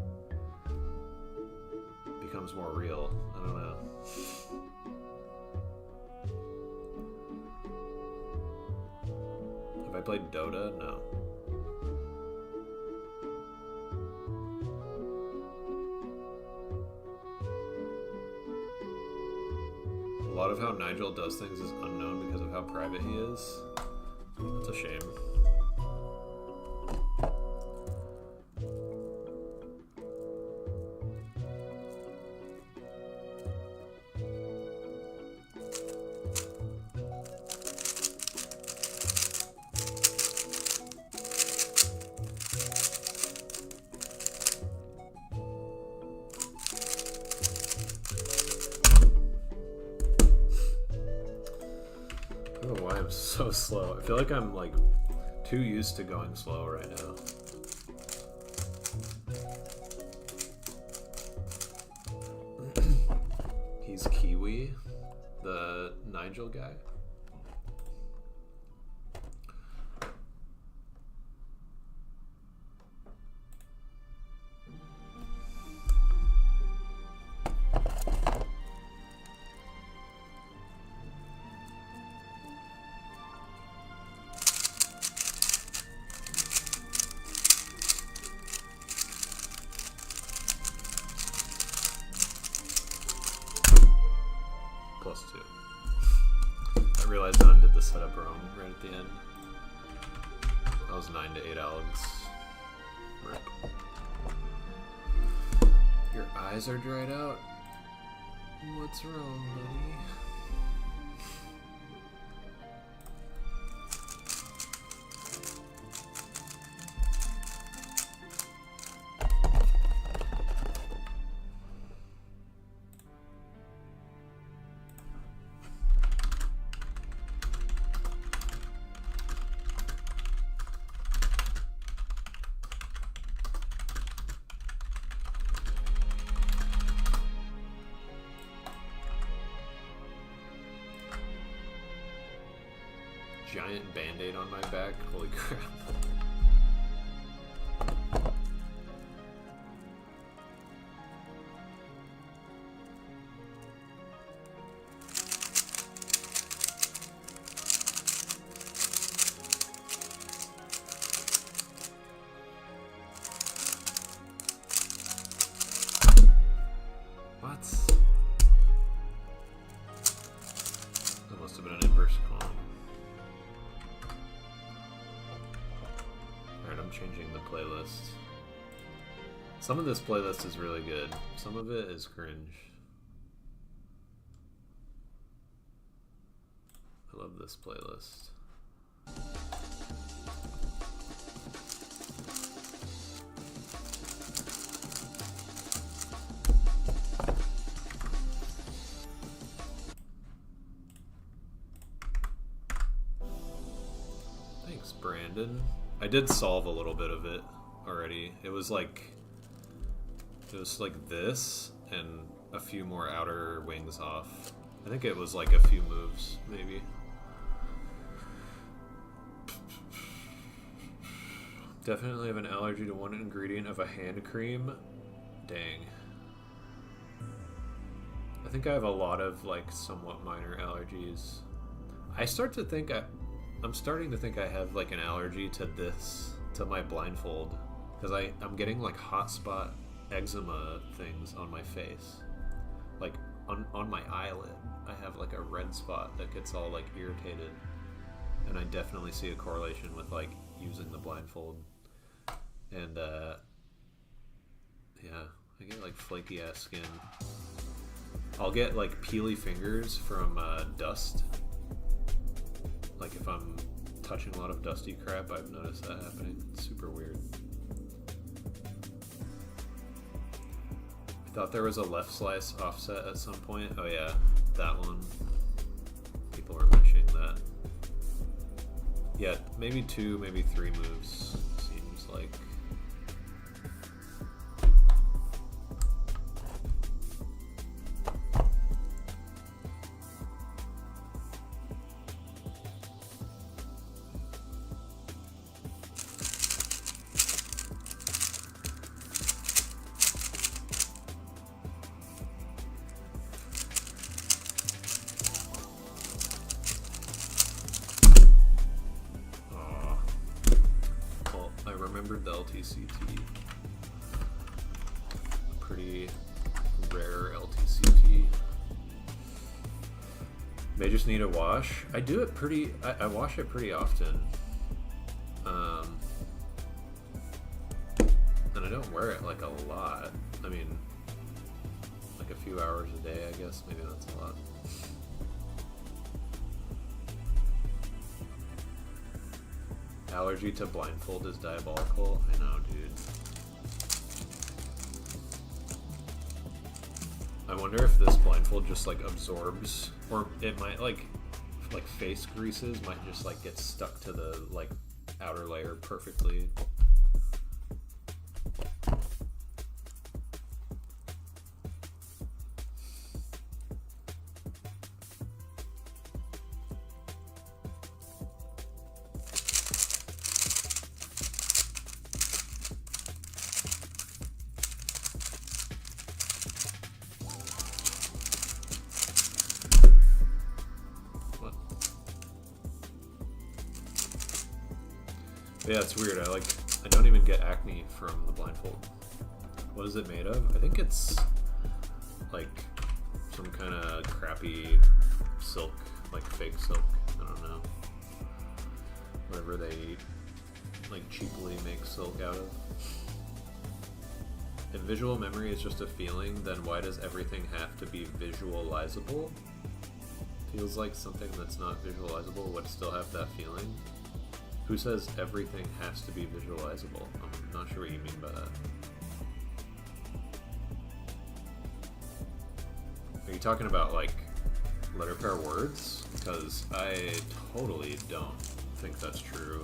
becomes more real. I don't know. Have I played Dota? No. A lot of how Nigel does things is unknown because of how private he is. It's a shame. I don't know why I'm so slow. I feel like I'm like too used to going slow right now. He's Kiwi, the Nigel guy. +2. realized I did the setup wrong right at the end. That was 9 to 8 Alex. Rip. Your eyes are dried out? What's wrong, buddy? Giant band-aid on my back. Holy crap. What? That must have been an inverse column. Alright, I'm changing the playlist. Some of this playlist is really good. Some of it is cringe. I love this playlist. Thanks, Brandon. I did solve a little bit of it already. It was like this and a few more outer wings off. I think it was like a few moves, maybe. Definitely have an allergy to one ingredient of a hand cream. Dang. I think I have a lot of like somewhat minor allergies. I'm starting to think I have like an allergy to my blindfold, because I'm getting like hot spot eczema things on my face, like on my eyelid. I have like a red spot that gets all like irritated, and I definitely see a correlation with like using the blindfold. And yeah, I get like flaky ass skin. I'll get like peely fingers from dust. Like if I'm touching a lot of dusty crap, I've noticed that happening. It's super weird. I thought there was a left slice offset at some point. Oh yeah, that one. People were mentioning that. Yeah, maybe 2, maybe 3 moves, seems like. The LTCT, pretty rare LTCT. May just need a wash. I do it I wash it pretty often, and I don't wear it like a lot. I mean, like a few hours a day, I guess. Maybe that's a lot. Allergy to blindfold is diabolical. I know, dude. I wonder if this blindfold just like absorbs, or it might like face greases might just like get stuck to the like outer layer perfectly. Yeah, it's weird. I don't even get acne from the blindfold. What is it made of? I think it's like some kind of crappy silk, like fake silk. I don't know, whatever they like cheaply make silk out of. If visual memory is just a feeling, then why does everything have to be visualizable? Feels like something that's not visualizable would still have that feeling. Who says everything has to be visualizable? I'm not sure what you mean by that. Are you talking about like letter pair words? Because I totally don't think that's true,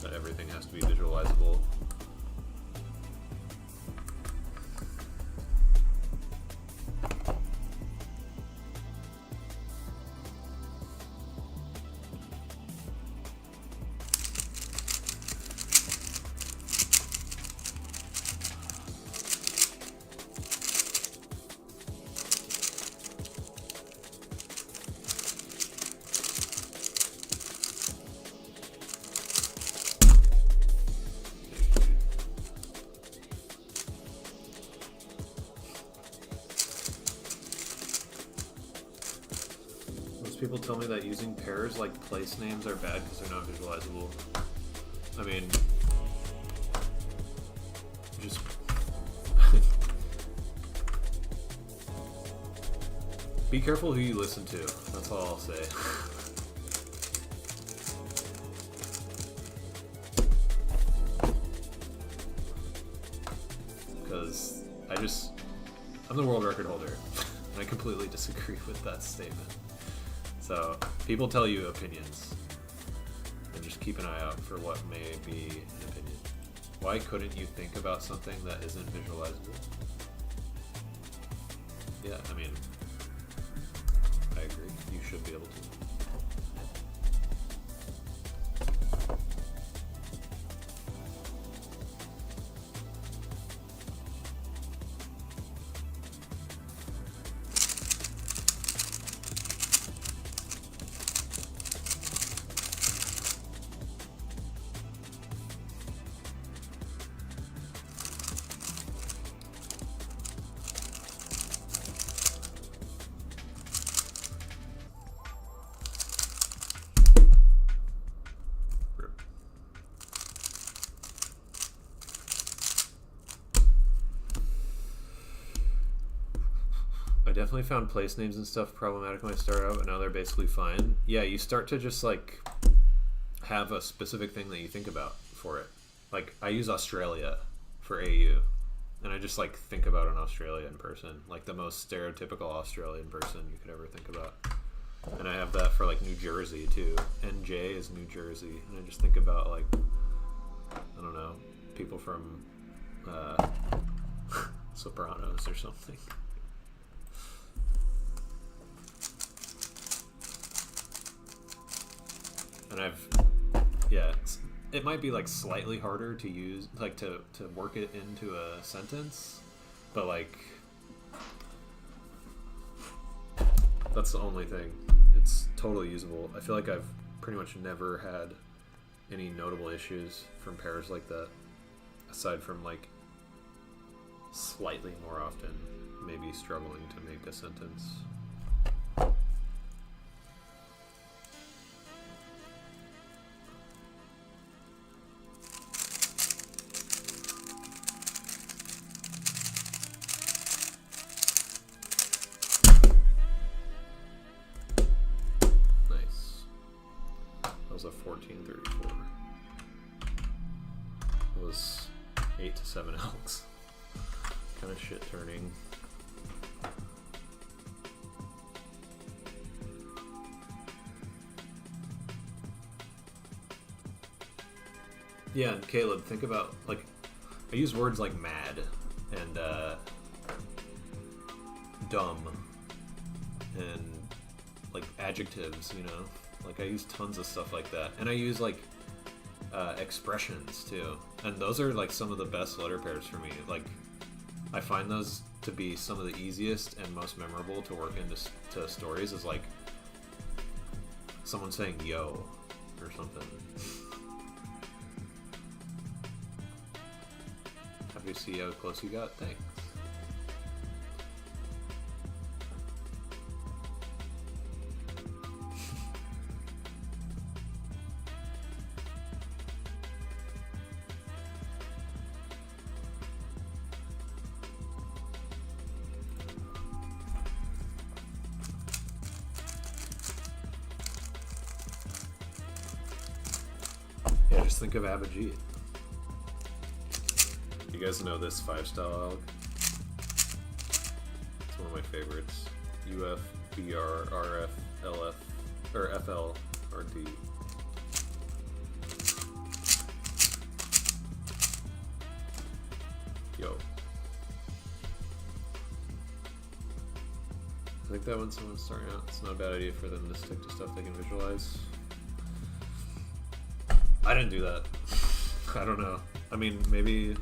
that everything has to be visualizable. People tell me that using pairs like place names are bad because they're not visualizable. I mean, just be careful who you listen to. That's all I'll say. Because I'm the world record holder, and I completely disagree with that statement. So, people tell you opinions, and just keep an eye out for what may be an opinion. Why couldn't you think about something that isn't visualizable? Yeah, I mean, I agree. You should be able to. I definitely found place names and stuff problematic when I started out, but now they're basically fine. Yeah, you start to just like have a specific thing that you think about for it. Like I use Australia for AU, and I just like think about an Australian person, like the most stereotypical Australian person you could ever think about. And I have that for like New Jersey too. NJ is New Jersey, and I just think about like, I don't know, people from Sopranos or something. And it might be like slightly harder to use, like to work it into a sentence, but like that's the only thing. It's totally usable. I feel like I've pretty much never had any notable issues from pairs like that, aside from like slightly more often maybe struggling to make a sentence. A 1434. It was 8 to 7 elks. Kind of shit turning. Yeah, and Caleb, think about like I use words like mad and dumb and like adjectives, you know. Like I use tons of stuff like that, and I use like expressions too, and those are like some of the best letter pairs for me. Like I find those to be some of the easiest and most memorable to work into stories. Is like someone saying "yo" or something. Happy to see how close you got. Thanks. just think of Abhijit. You guys know this 5-style alg? It's one of my favorites. UF, BR, RF, LF, or FL, or D. Yo. I think that when someone's starting out, it's not a bad idea for them to stick to stuff they can visualize. I didn't do that. I don't know. I mean, maybe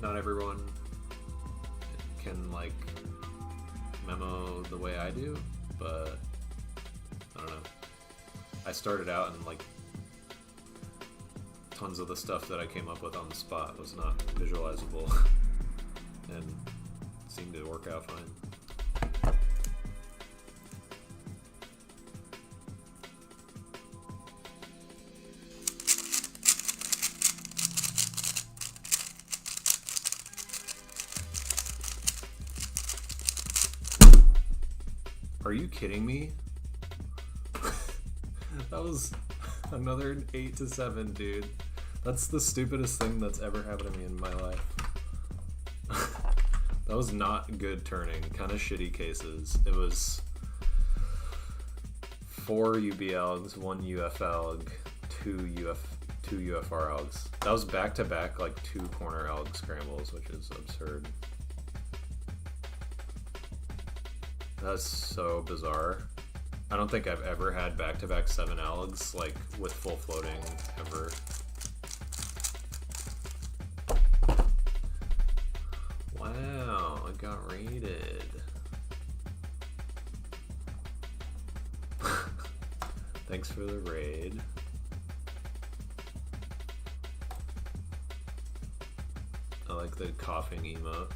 not everyone can like memo the way I do, but I don't know. I started out and like tons of the stuff that I came up with on the spot was not visualizable and seemed to work out fine. Are you kidding me? That was another 8 to 7, dude. That's the stupidest thing that's ever happened to me in my life. That was not good turning. Kind of shitty cases. It was 4 UB algs, 1 UF alg, 2 UFR algs. That was back to back like 2 corner alg scrambles, which is absurd. That's so bizarre. I don't think I've ever had back-to-back 7 algs, like, with full floating, ever. Wow, I got raided. Thanks for the raid. I like the coughing emote.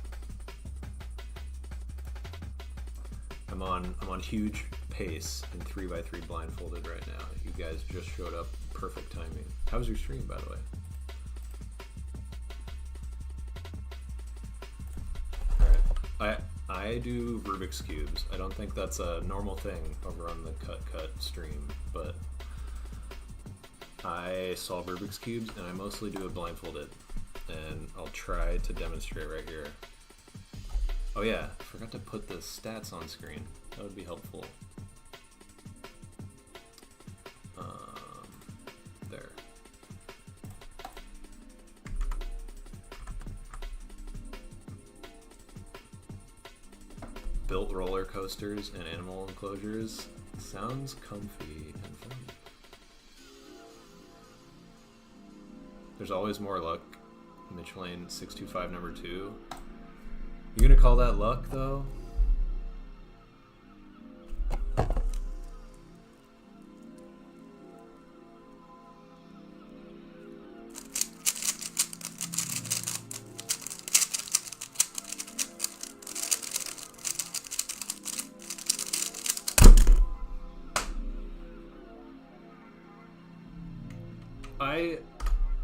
I'm on huge pace in 3x3 blindfolded right now. You guys just showed up, perfect timing. How was your stream, by the way? Alright, I do Rubik's Cubes. I don't think that's a normal thing over on the Cut stream, but I solve Rubik's Cubes and I mostly do it blindfolded. And I'll try to demonstrate right here. Oh yeah, I forgot to put the stats on screen. That would be helpful. There. Built roller coasters and animal enclosures. Sounds comfy and fun. There's always more luck. Mitch Lane 625 number 2. You gonna call that luck, though?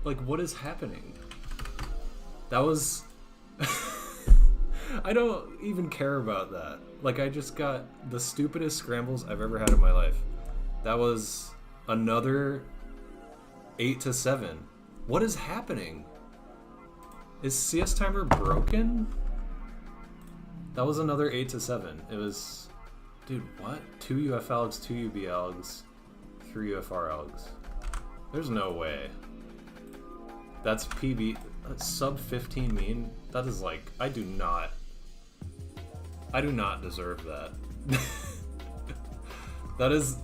Like, what is happening? That was... I don't even care about that. Like, I just got the stupidest scrambles I've ever had in my life. That was another 8 to 7. What is happening? Is CS Timer broken? That was another 8 to 7. It was... Dude, what? 2 UF algs, 2 UB algs, 3 UFR algs. There's no way. That's PB... That's sub 15 mean? That is like... I do not deserve that. That is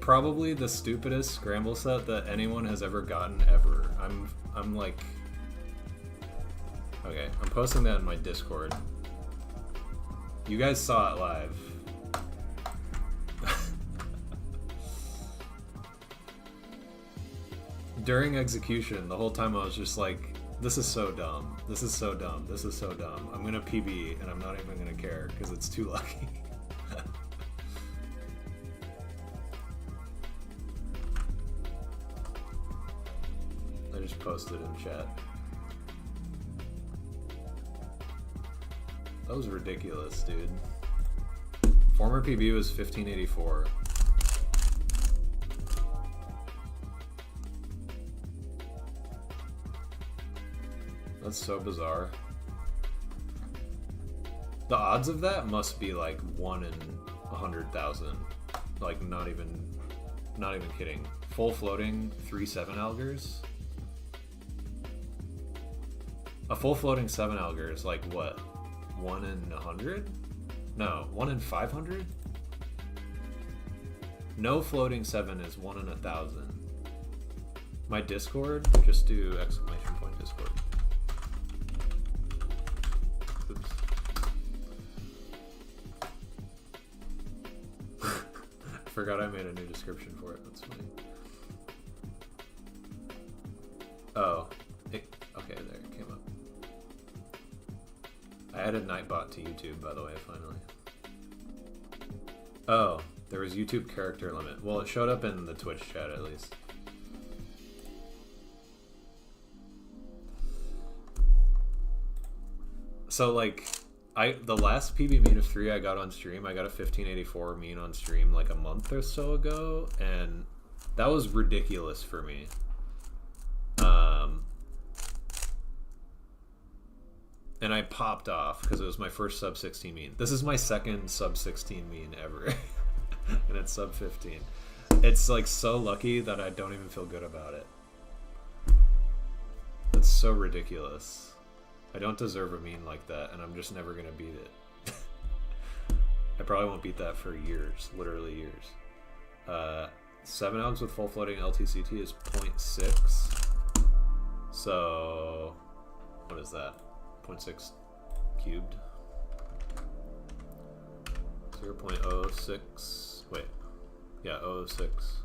probably the stupidest scramble set that anyone has ever gotten ever. I'm like... Okay, I'm posting that in my Discord. You guys saw it live. During execution, the whole time I was just like, this is so dumb. This is so dumb. This is so dumb. I'm gonna PB and I'm not even gonna care because it's too lucky. I just posted in chat. That was ridiculous, dude. Former PB was 1584. That's so bizarre. The odds of that must be like 1 in 100,000. Like not even kidding. Full floating 3/7 algers. A full floating 7 alger is like what? 1 in 100? No, 1 in 500? No floating 7 is 1 in 1,000. My Discord, just do exclamation point Discord. Oops. Forgot I made a new description for it. That's funny. Oh, okay, there it came up. I added Nightbot to YouTube, by the way, finally. Oh, there was YouTube character limit. Well, it showed up in the Twitch chat at least. So like, the last PB mean of 3 I got on stream, I got a 1584 mean on stream like a month or so ago, and that was ridiculous for me. And I popped off because it was my first sub 16 mean. This is my second sub 16 mean ever, and it's sub 15. It's like so lucky that I don't even feel good about it. That's so ridiculous. I don't deserve a mean like that, and I'm just never gonna beat it. I probably won't beat that for years, literally years. 7 algs with full floating LTCT is 0.6. So, what is that? 0.6 cubed. 0.06. Wait. Yeah, 0.06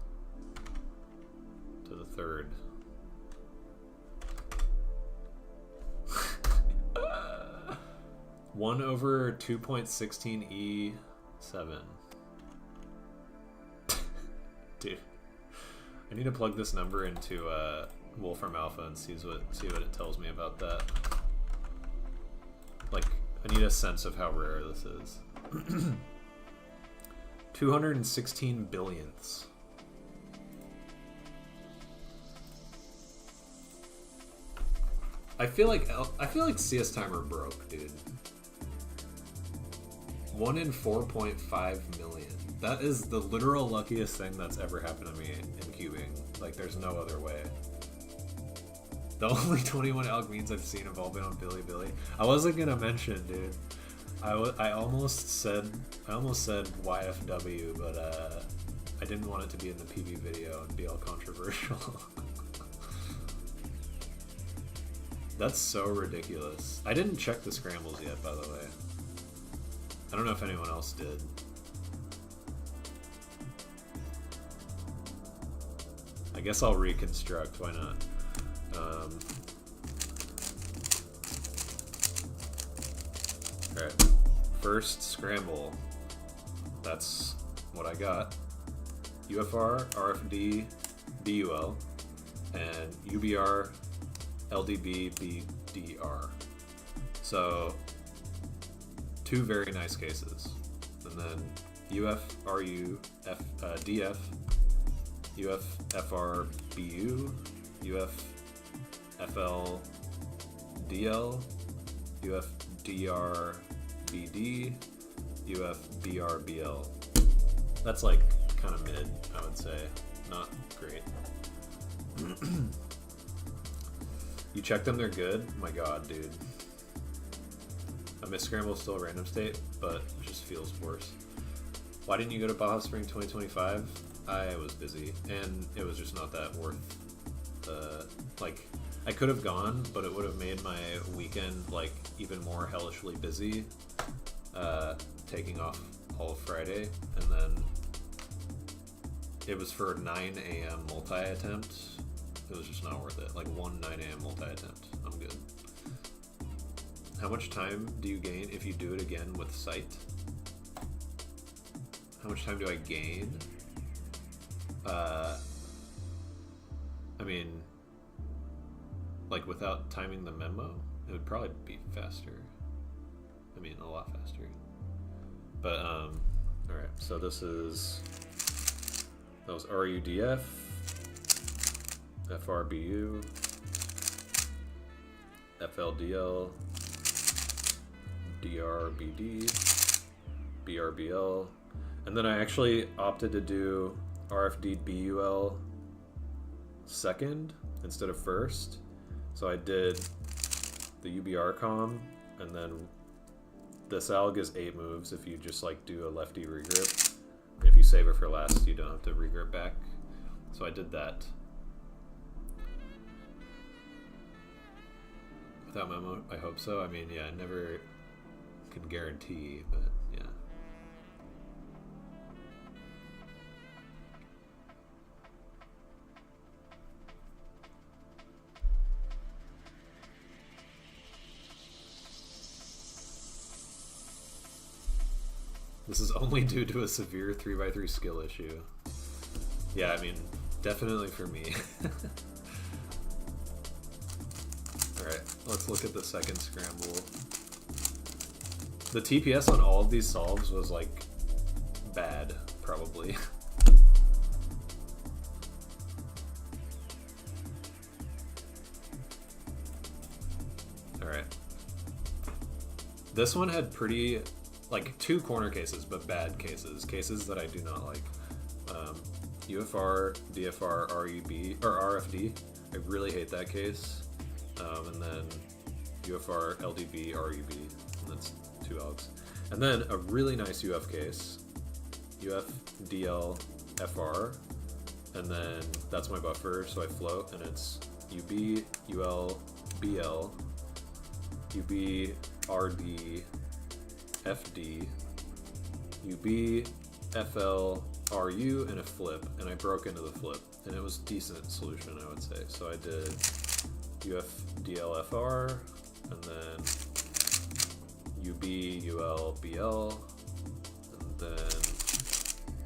to the third. 1 over 2.16 E7. Dude, I need to plug this number into Wolfram Alpha and see what it tells me about that. Like, I need a sense of how rare this is. 216 billionths. I feel like CS Timer broke, dude. 1 in 4.5 million. That is the literal luckiest thing that's ever happened to me in cubing. Like, there's no other way. The only 21 alg means I've seen have all been on Billy. I wasn't gonna mention, dude. I almost said YFW, but I didn't want it to be in the PB video and be all controversial. That's so ridiculous. I didn't check the scrambles yet, by the way. I don't know if anyone else did. I guess I'll reconstruct, why not? Alright, first scramble. That's what I got. UFR, RFD, BUL, and UBR, LDB, BDR. So, 2 very nice cases. And then UF, RU, DF, UF, FR, BU, UF, FL, DL, UF, DR, BD, UF, BR, BL. That's like kind of mid, I would say. Not great. You check them, they're good? My god, dude. A miss scramble is still a random state, but it just feels worse. Why didn't you go to Baja Spring 2025? I was busy, and it was just not that worth like, I could have gone, but it would have made my weekend like even more hellishly busy, taking off all of Friday, and then it was for 9 a.m. multi-attempt. It was just not worth it. Like 1 9 a.m. multi-attempt. I'm good. How much time do you gain if you do it again with sight? How much time do I gain? I mean, like without timing the memo, it would probably be faster. I mean, a lot faster. But, alright, so that was RUDF, FRBU, FLDL, DRBD, BRBL, and then I actually opted to do RFD BUL second instead of first. So I did the UBR com, and then this alg is 8 moves if you just like do a lefty regrip. If you save it for last, you don't have to regrip back. So I did that. Without memo, I hope so. I mean, yeah, I never can guarantee, but yeah. This is only due to a severe 3x3 skill issue. Yeah, I mean, definitely for me. Alright, let's look at the second scramble. The TPS on all of these solves was like bad, probably. Alright. This one had pretty, like 2 corner cases, but bad cases. Cases that I do not like. UFR, DFR, REB, or RFD. I really hate that case. And then UFR, LDB, REB. And that's 2 algs. And then a really nice UF case. UF, DL, FR. And then that's my buffer, so I float, and it's UB, UL, BL, UB, RD, FD, UB, FL, RU, and a flip, and I broke into the flip, and it was decent solution, I would say. So I did UF, DLFR, and then UB, UL, BL, and then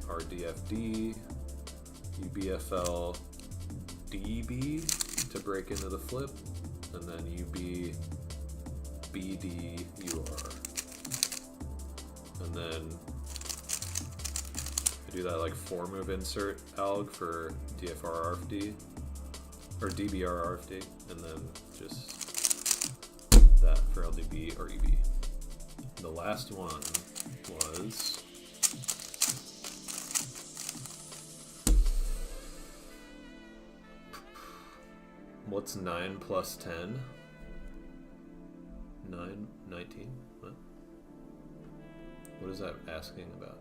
RDFD, UBFL, DB to break into the flip, and then UB, BD, UR. And then I do that like 4 move insert alg for DFR RFD, or DBR RFD, and then just that for LDB or EB. The last one was what's 9 plus 10? 9, 19? What? What is that asking about?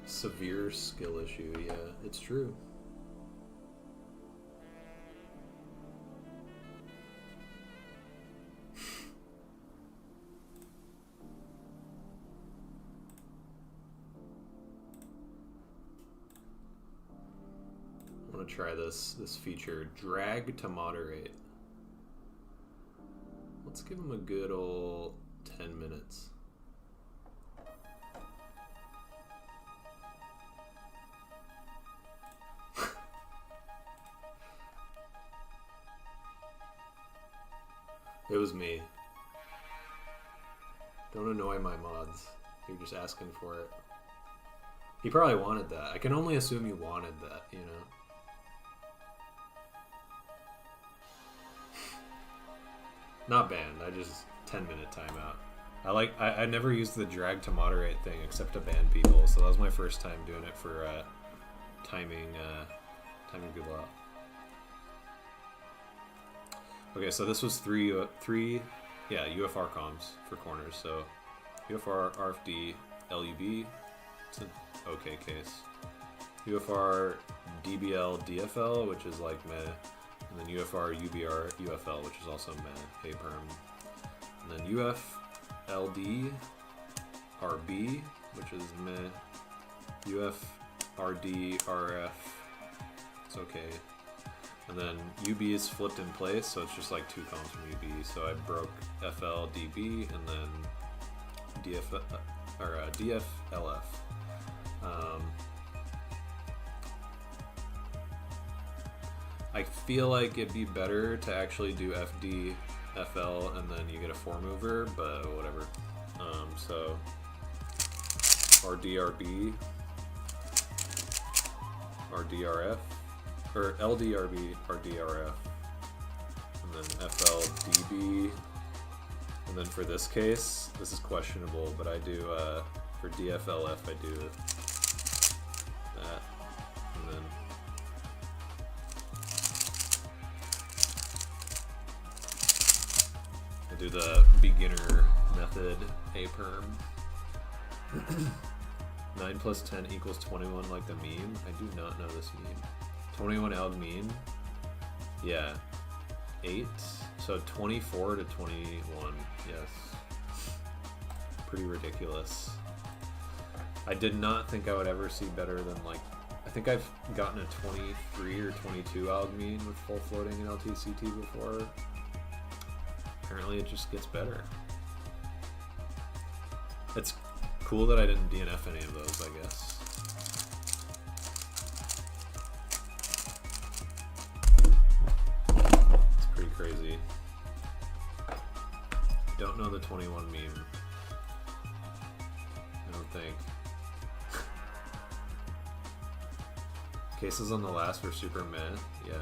Severe skill issue, yeah, it's true. I want to try this feature, drag to moderate. Let's give him a good old 10 minutes. It was me. Don't annoy my mods. You're just asking for it. He probably wanted that. I can only assume you wanted that, you know? Not banned. I just 10-minute timeout. I never used the drag to moderate thing except to ban people, so that was my first time doing it for timing people out. Okay, so this was three UFR comms for corners. So UFR, RFD, LUB, it's an okay case. UFR, DBL, DFL, which is like meh. And then UFR, UBR, UFL, which is also meh, hey perm. And then UF, LD, RB, which is meh. UF, RD, RF, it's okay. And then UB is flipped in place, so it's just like 2 columns from UB. So I broke FL, DB, and then DF, LF. I feel like it'd be better to actually do FD, FL and then you get a 4-mover, but whatever. So RDRB, RDRF, or LDRB, RDRF, and then FLDB, and then for this case, this is questionable, but I do, for DFLF, I do that, and then I do the beginner method A-perm. 9 plus 10 equals 21 like the meme. I do not know this meme. 21 alg mean. Yeah. 8. So 24 to 21. Yes. Pretty ridiculous. I did not think I would ever see better than like, I think I've gotten a 23 or 22 alg mean with full floating in LTCT before. Apparently it just gets better. It's cool that I didn't DNF any of those, I guess. It's pretty crazy. Don't know the 21 meme. I don't think. Cases on the last were super meh. Yeah.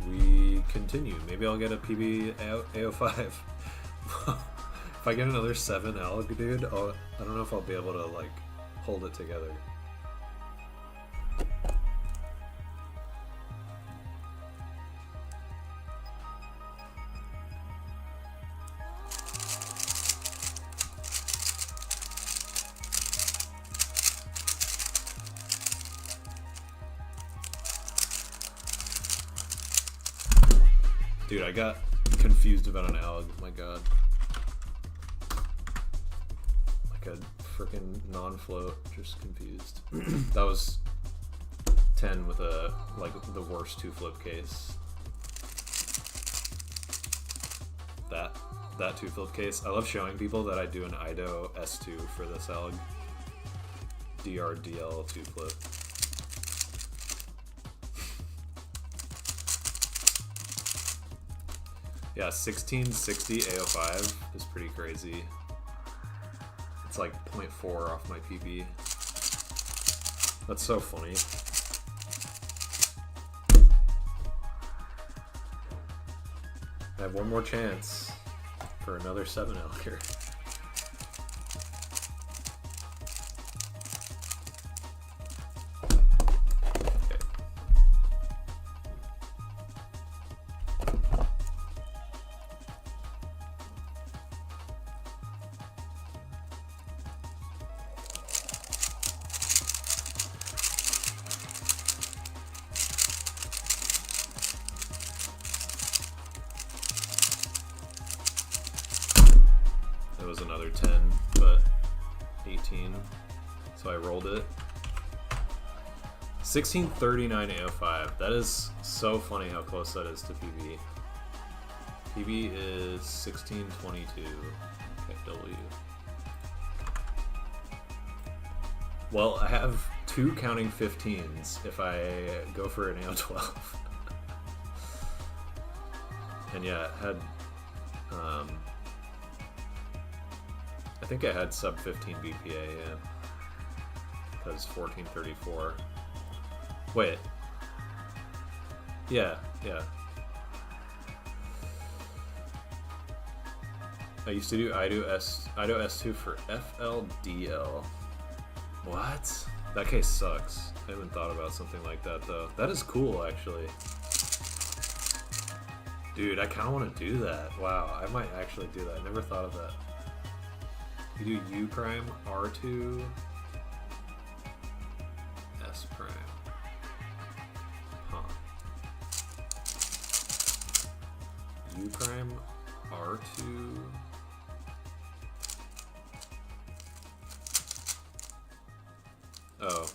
We continue. Maybe I'll get a PB AO5. If I get another 7 alg, dude, I don't know if I'll be able to like hold it together. Dude, I got confused about an alg. My god. Like a freaking non-float. Just confused. That was 10 with a, like, the worst 2-flip case. That 2-flip case. I love showing people that I do an IDO S2 for this alg. DRDL 2-flip. Yeah, 1660 AO5 is pretty crazy. It's like 0.4 off my PB. That's so funny. I have one more chance for another 7 alger. It was another 10, but 18, so I rolled it. 1639 AO5. That is so funny how close that is to PB. PB is 1622 KW. Well, I have 2 counting 15s if I go for an AO12. And yeah, it had I think I had sub 15 BPA, yeah. Because 1434. Wait. Yeah. I used to do IDO S2 for FLDL. What? That case sucks. I haven't thought about something like that though. That is cool actually. Dude, I kind of want to do that. Wow, I might actually do that. I never thought of that. You do U prime, R2, S prime. Huh. U prime, R2. Oh.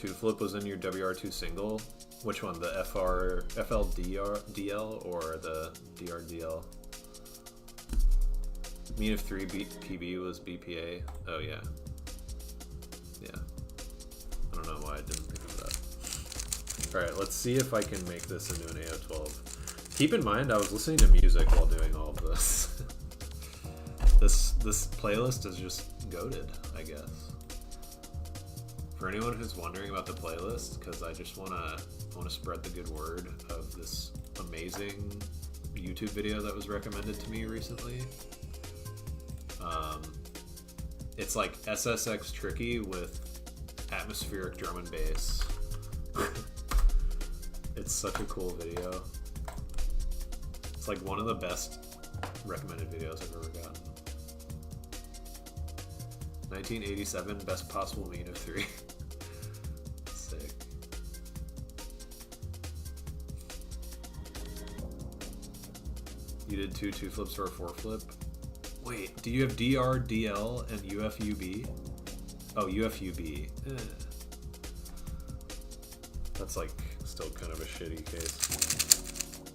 2 flip was in your WR2 single. Which one? The FLDL or the DRDL? Mean of 3 PB was BPA. Oh yeah. Yeah. I don't know why I didn't think of that. Alright, let's see if I can make this into an AO12. Keep in mind, I was listening to music while doing all of this. This playlist is just goated, I guess. For anyone who's wondering about the playlist, because I just want to spread the good word of this amazing YouTube video that was recommended to me recently. It's like SSX Tricky with atmospheric drum and bass. It's such a cool video. It's like one of the best recommended videos I've ever gotten. 1987, best possible mean of 3. Sick. You did 2 flips or a 4 flip? Wait, do you have DR, DL, and UFUB? Oh, UFUB. That's like still kind of a shitty case.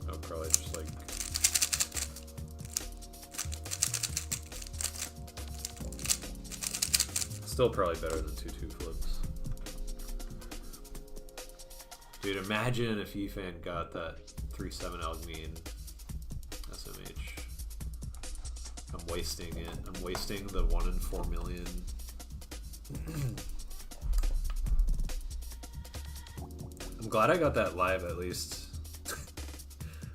I would probably just like... Still probably better than 2 flips. Dude, imagine if EFAN got that 3-7 Algmean SMH. I'm wasting it. I'm wasting the 1 in 4 million. I'm glad I got that live at least. I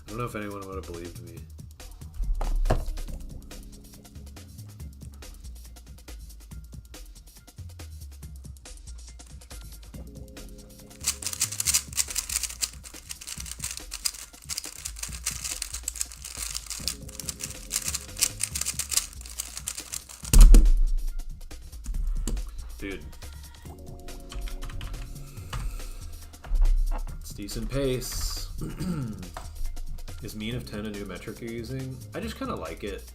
don't know if anyone would have believed me. Dude. It's decent pace. Is mean of 10 a new metric you're using? I just kind of like it.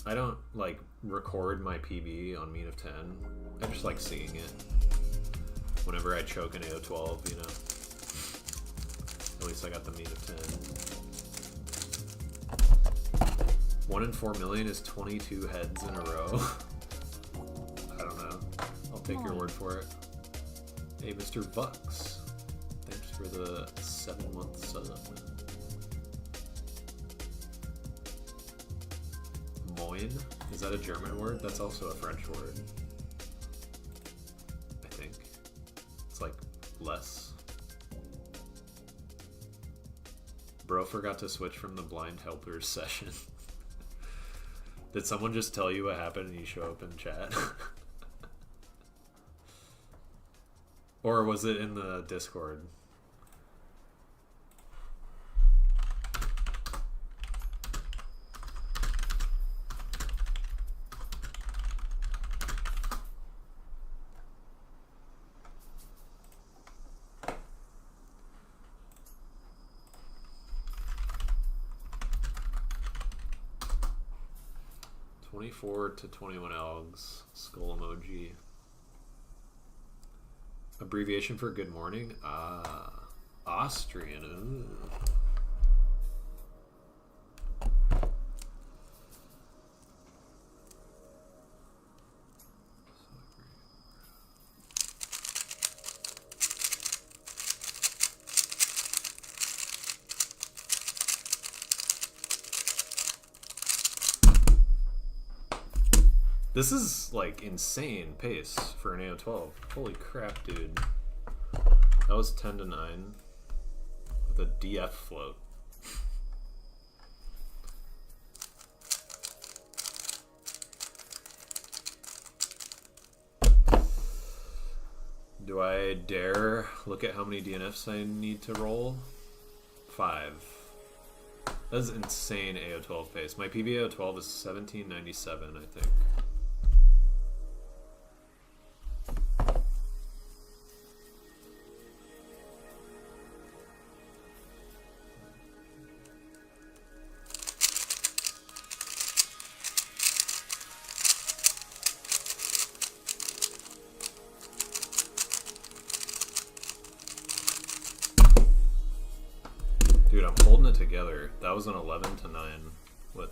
I don't like record my PB on mean of 10. I just like seeing it. Whenever I choke an AO12, you know. At least I got the mean of 10. 1 in 4 million is 22 heads in a row. I don't know. I'll take your word for it. Hey, Mr. Bucks. Thanks for the 7-month sub. Moin? Is that a German word? That's also a French word. I think. It's like less. Bro forgot to switch from the blind helpers session. Did someone just tell you what happened and you show up in chat? Or was it in the Discord? To 21 elgs, skull emoji. Abbreviation for good morning? Austrian. Ooh. This is like insane pace for an AO12. Holy crap, dude. That was 10 to 9 with a DF float. Do I dare look at how many DNFs I need to roll? 5. That's insane AO12 pace. My PBAO12 is 1797, I think. Dude, I'm holding it together. That was an 11 to 9 with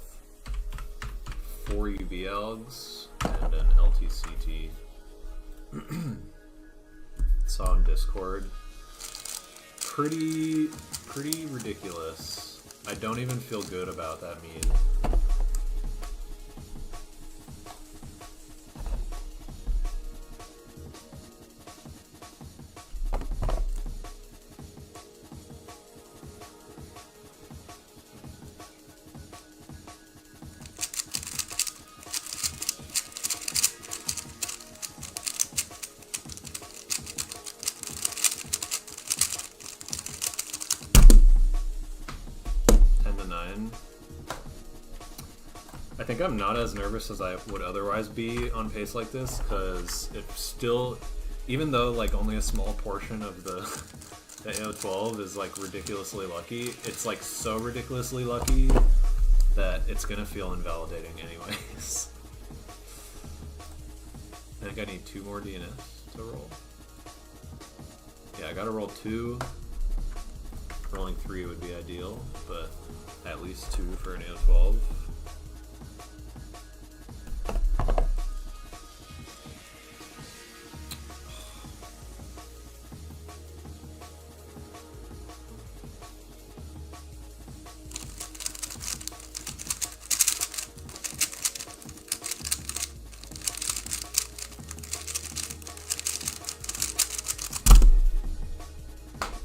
4 UV algs and an LTCT. Saw on Discord. Pretty ridiculous. I don't even feel good about that mean. I think I'm not as nervous as I would otherwise be on pace like this, because it's still, even though like only a small portion of the AO12 is like ridiculously lucky, it's like so ridiculously lucky that it's gonna feel invalidating anyways. I think I need 2 more DNFs to roll. Yeah, I gotta roll 2. Rolling 3 would be ideal, but at least 2 for an AO12.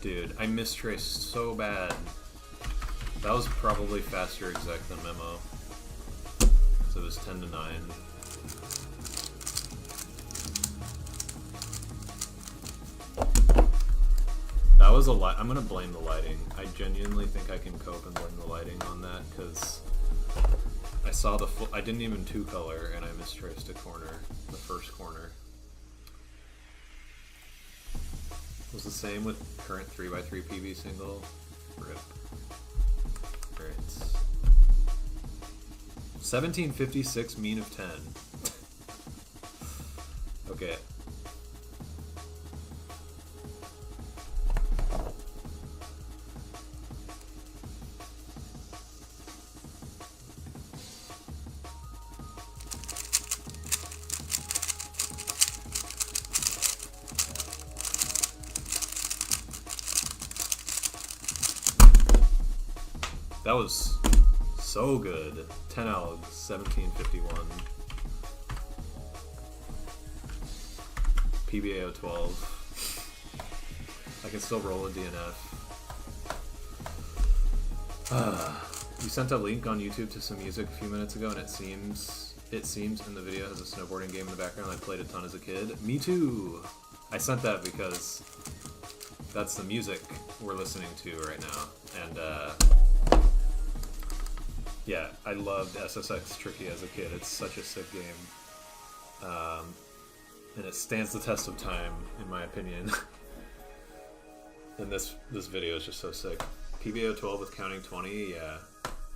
Dude, I mistraced so bad. That was probably faster exec than memo. So it was 10 to 9. That was a lot. I'm gonna blame the lighting. I genuinely think I can cope and blame the lighting on that, because I saw the full. I didn't even 2-color and I mistraced a corner, the first corner. It was the same with current 3x3 PB single. RIP. Alright. 1756 mean of 10. Okay. That was so good. 10 algs, 1751. PBAO 12. I can still roll a DNF. You sent a link on YouTube to some music a few minutes ago, and it seems in the video has a snowboarding game in the background I played a ton as a kid. Me too! I sent that because that's the music we're listening to right now. And yeah, I loved SSX Tricky as a kid. It's such a sick game. And it stands the test of time, in my opinion. And this video is just so sick. PBO 12 with counting 20, yeah.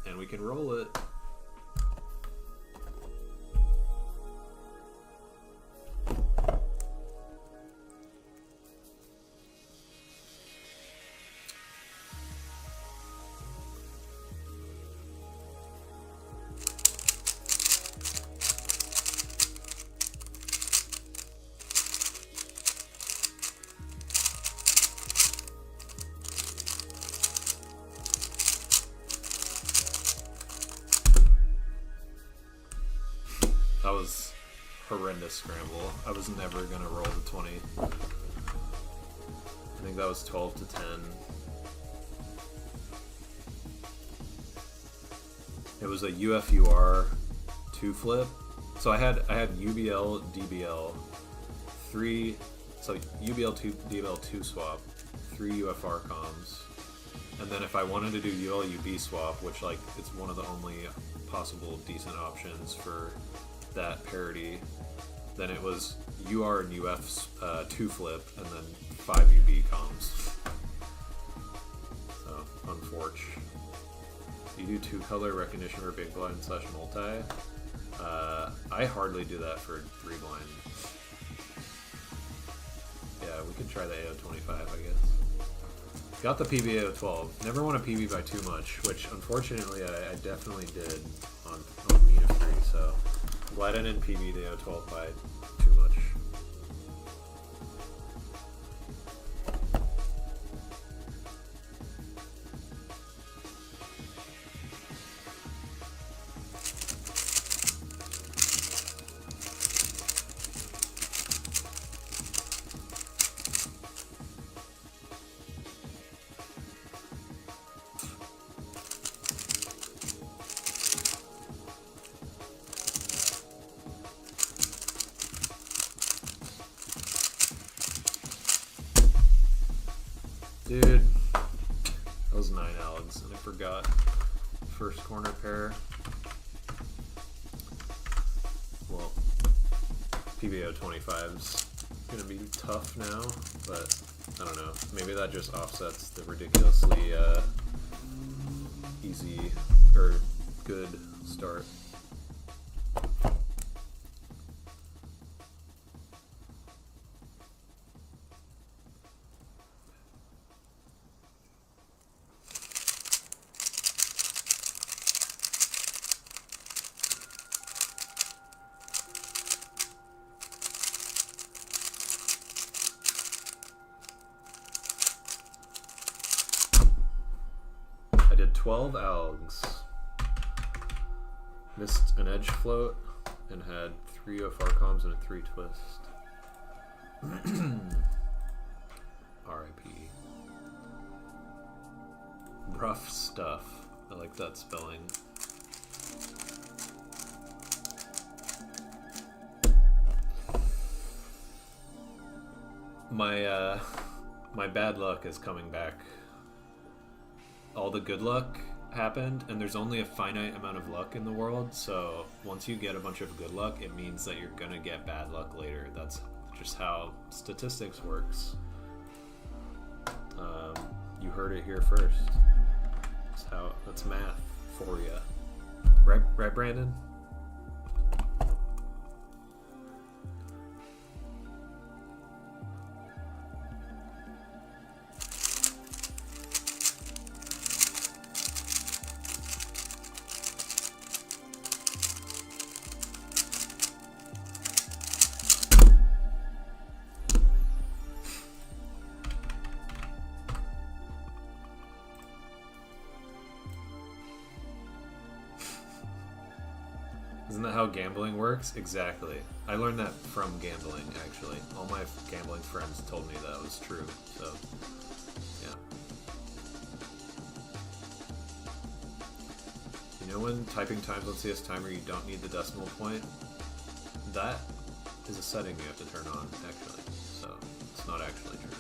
And we can roll it. That was horrendous scramble. I was never gonna roll the 20. I think that was 12 to 10. It was a UFUR 2 flip. So I had UBL, DBL, 3, so UBL 2, DBL 2 swap, 3 UFR comms. And then if I wanted to do UL-UB swap, which like it's one of the only possible decent options for that parity, then it was UR and UF 2 flip and then 5 UB comms. So, unfortunate. You do 2-color recognition for big blind / multi. I hardly do that for 3 blind. Yeah, we could try the AO25, I guess. Got the PBA of 12. Never want to PB by too much, which unfortunately I definitely did on Mina Free. So glad I didn't PB the 12 by too much. Dude, that was 9 Alex, and I forgot first corner pair. Well, PBO 25's gonna be tough now, but I don't know. Maybe that just offsets the ridiculously easy or good start. I did 12 algs, missed an edge float, and had 3 OFR comms and a 3 twist. R.I.P. Rough stuff. I like that spelling. My bad luck is coming back. All the good luck happened, and there's only a finite amount of luck in the world, so once you get a bunch of good luck, it means that you're gonna get bad luck later. That's just how statistics works. You heard it here first. That's math for you. Right, Brandon? Isn't that how gambling works? Exactly. I learned that from gambling, actually. All my gambling friends told me that was true, so, yeah. You know when typing times on CS Timer you don't need the decimal point? That is a setting you have to turn on, actually, so it's not actually true.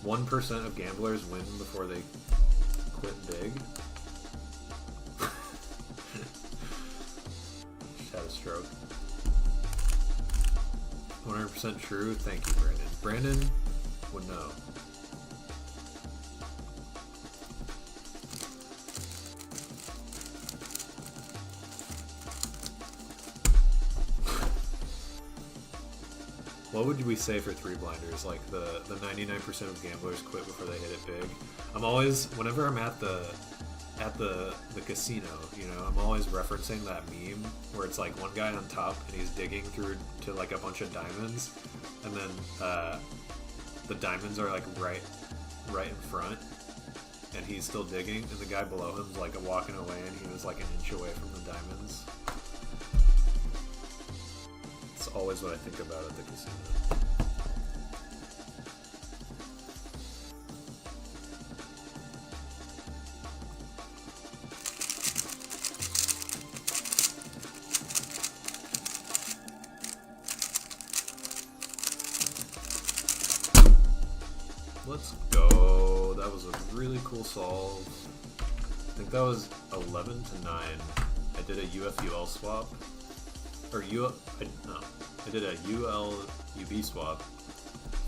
1% of gamblers win before they quit big. Had a stroke. 100% true. Thank you, Brandon. Brandon would know. What would we say for 3 blinders? Like the 99% of gamblers quit before they hit it big. I'm always, whenever I'm at the casino, you know, I'm always referencing that meme where it's like one guy on top and he's digging through to like a bunch of diamonds, and then the diamonds are like right in front, and he's still digging, and the guy below him's like walking away, and he was like an inch away from the diamonds. It's always what I think about at the casino. Let's go. That was a really cool solve. I think that was 11 to 9. I did a UFUL swap. Or I did a UL UB swap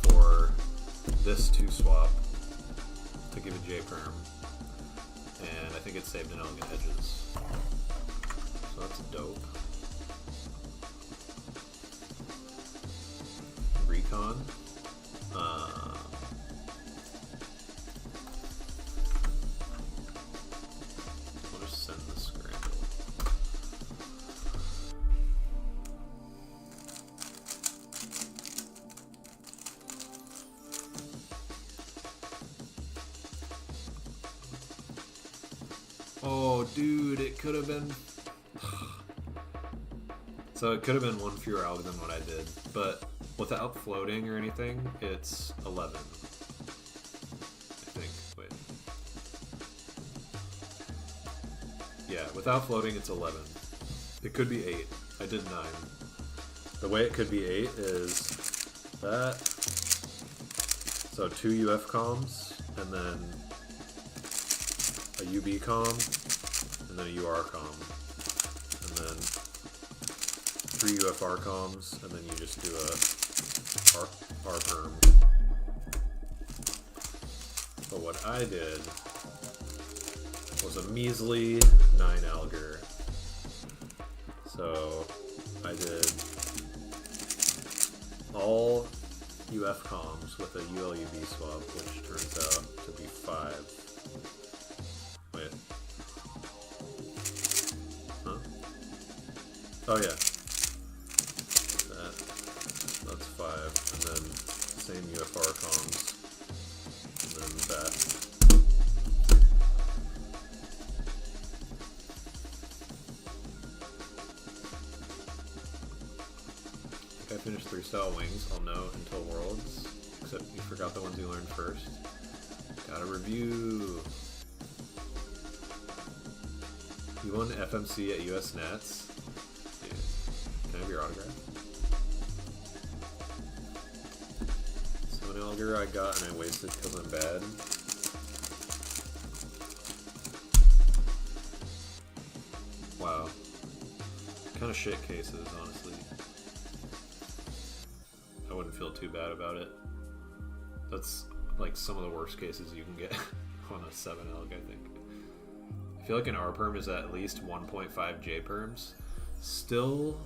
for this 2 swap to give a J perm. And I think it saved an elegant edges. So that's dope. Recon. Oh, dude, it could have been... So it could have been one fewer alg than what I did, but without floating or anything, it's 11. I think. Wait. Yeah, without floating, it's 11. It could be 8. I did 9. The way it could be 8 is that. So 2 UF comms, and then a UB comm, and then a UR comm, and then 3 UFR comms, and then you just do a R perm. But what I did was a measly 9 alger. So I did all UF comms with a ULUB swap, which turns out to be 5. Wait. Huh? Oh yeah. That's 5. And then same UFR comms. And then that. I finished 3 style wings, I'll know until Worlds, except you forgot the ones you learned first. Gotta review. You won FMC at US Nats? Dude, can I have your autograph? 7 alger I got and I wasted because I'm bad. Wow. Kind of shit cases, honestly. I wouldn't feel too bad about it. That's like some of the worst cases you can get on a 7 alg, I think. I feel like an R perm is at least 1.5 J perms. Still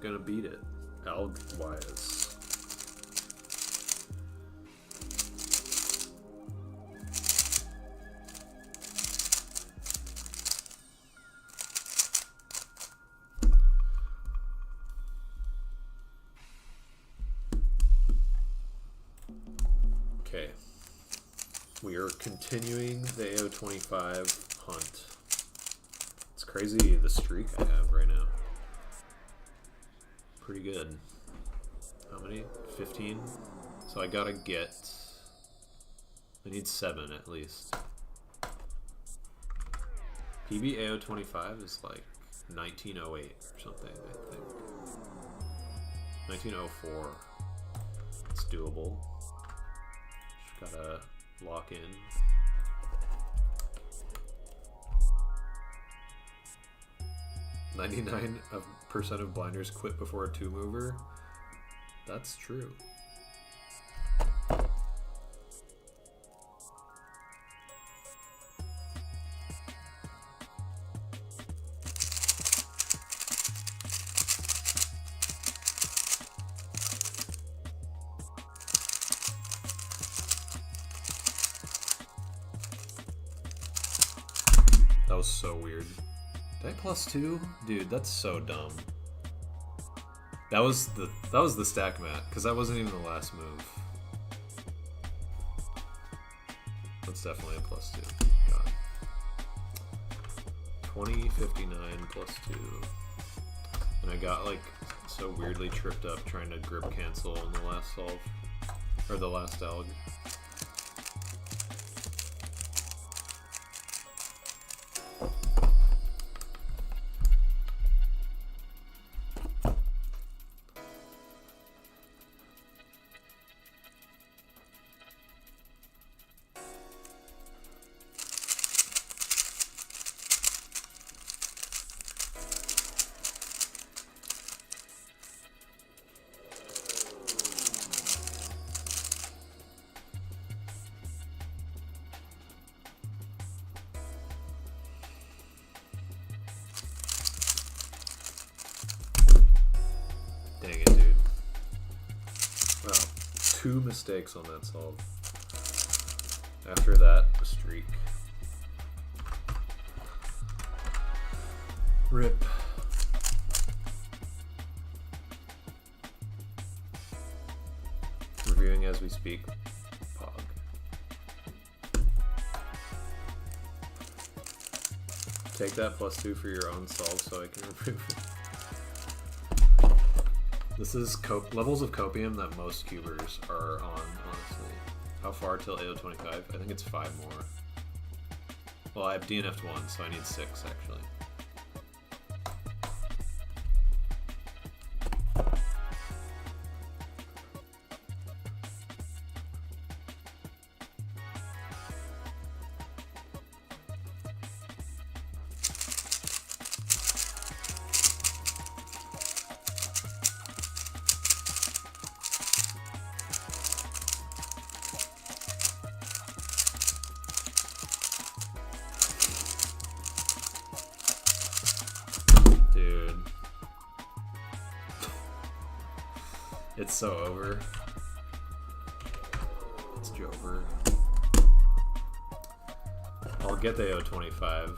gonna beat it, alg wise. Okay, we are continuing the AO25 hunt. It's crazy the streak I have right now. Pretty good. How many? 15? So I gotta get... I need 7 at least. PB AO25 is like 1908 or something, I think. 1904. It's doable. Gotta lock in. 99% of blinders quit before a 2-mover. That's true. That was so weird. Did I +2? Dude, that's so dumb. That was the stack mat, because that wasn't even the last move. That's definitely a +2. God. 2059 +2. And I got like so weirdly tripped up trying to grip cancel in the last solve. Or the last alg. Dang it, dude. Wow. 2 mistakes on that solve. After that, a streak. Rip. Reviewing as we speak. Pog. Take that +2 for your own solve so I can remove it. This is levels of copium that most cubers are on, honestly. How far till AO25? I think it's 5 more. Well, I have DNF'd 1, so I need 6 actually. It's so over. It's Jover. I'll get the AO25,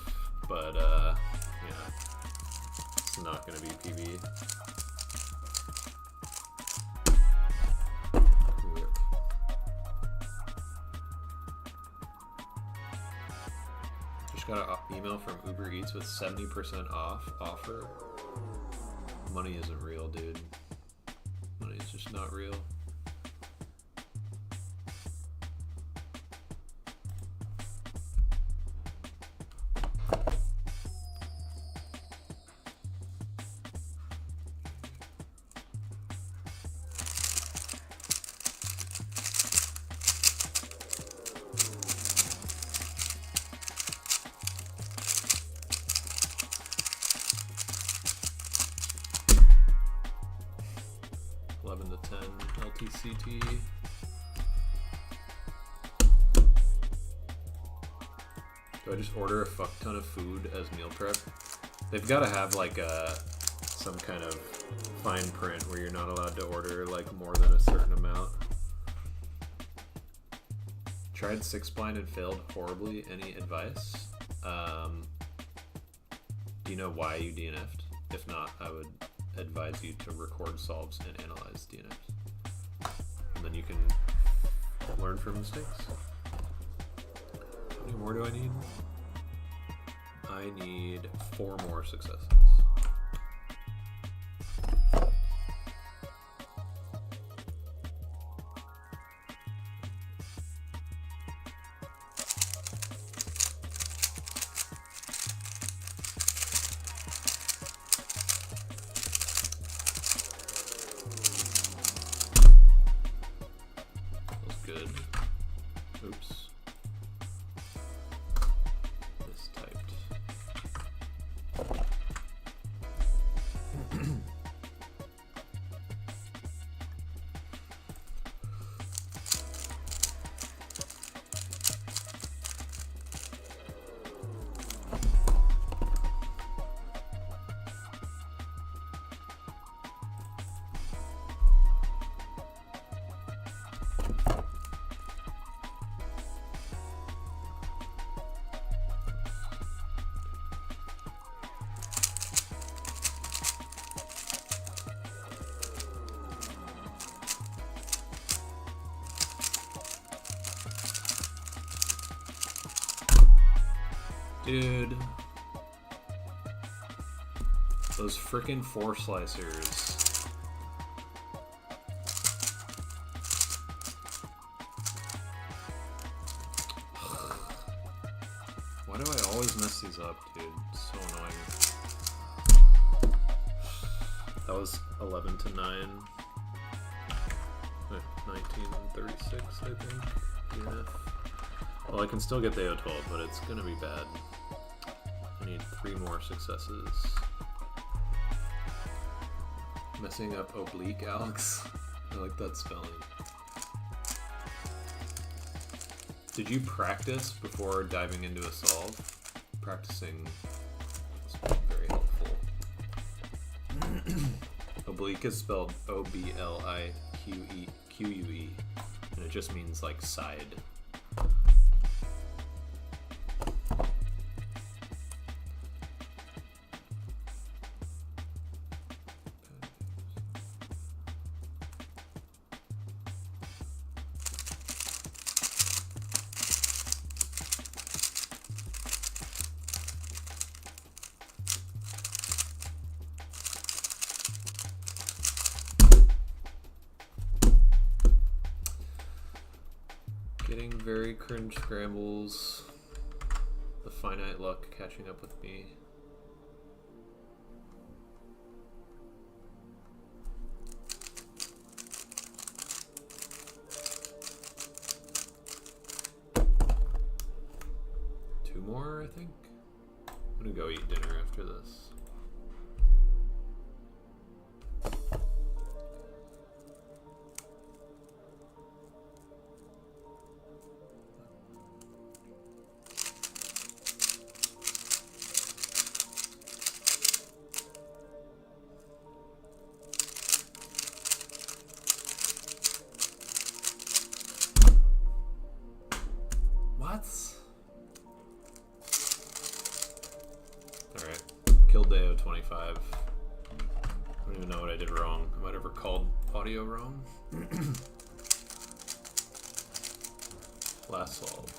but yeah, it's not gonna be PB. Rip. Just got an email from Uber Eats with 70% off offer. Money isn't real, dude. It's just not real. LTCT. Do I just order a fuck ton of food as meal prep? They've got to have like some kind of fine print where you're not allowed to order like more than a certain amount. Tried 6 blind and failed horribly. Any advice? Do you know why you DNF'd? If not, I would advise you to record solves and analyze DNFs. And then you can learn from mistakes. How many more do I need? I need 4 more successes. Good. Oops. Mistyped. Dude, those frickin' 4 slicers. Why do I always mess these up, dude? It's so annoying. That was 11 to 9. 1936, I think. Yeah. Well, I can still get the AO12, but it's gonna be bad. I need 3 more successes. Messing up oblique, Alex. I like that spelling. Did you practice before diving into a solve? Practicing is very helpful. Oblique is spelled O-B-L-I-Q-U-E, and it just means like side. Getting very cringe scrambles. The finite luck catching up with me. Two more, I think. I'm gonna go eat dinner after this. Alright, killed Deo 25. I don't even know what I did wrong. I might have recalled audio wrong. Last solve.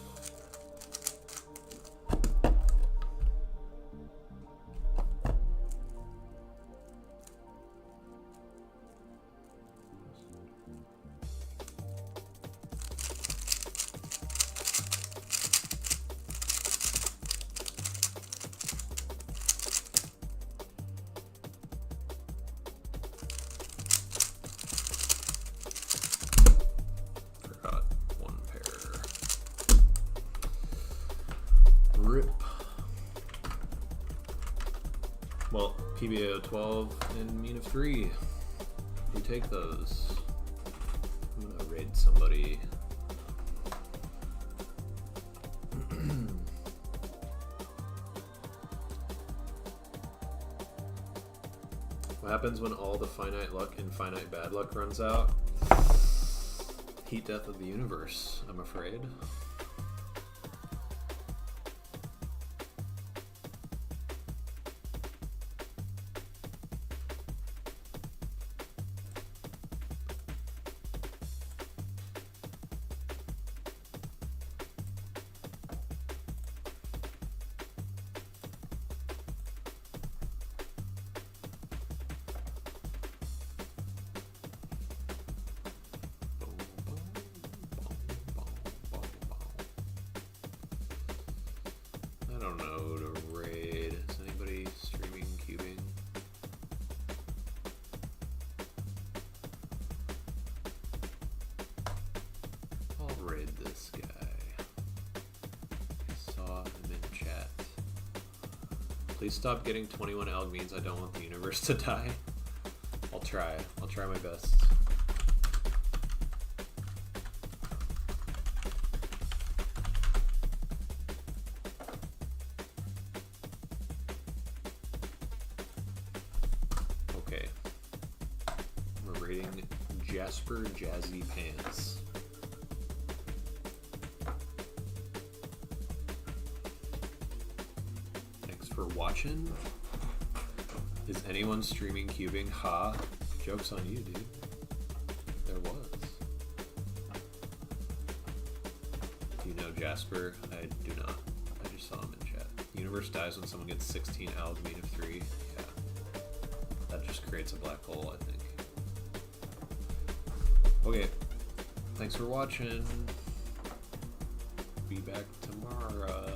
Rip. Well, PBO 12 and mean of 3. We take those. I'm gonna raid somebody. What happens when all the finite luck and finite bad luck runs out? Heat death of the universe, I'm afraid. I don't know who to raid. Is anybody streaming cubing? I'll raid this guy. I saw him in chat. Please stop getting 21 alg means I don't want the universe to die. I'll try my best. Okay. We're rating Jasper Jazzy Pants. Thanks for watching. Is anyone streaming cubing? Ha. Joke's on you, dude. There was. Do you know Jasper? I do not. I just saw him in chat. Universe dies when someone gets 16 alg mean of 3. Yeah. That just creates a black hole, I think. Okay. Thanks for watching. Be back tomorrow.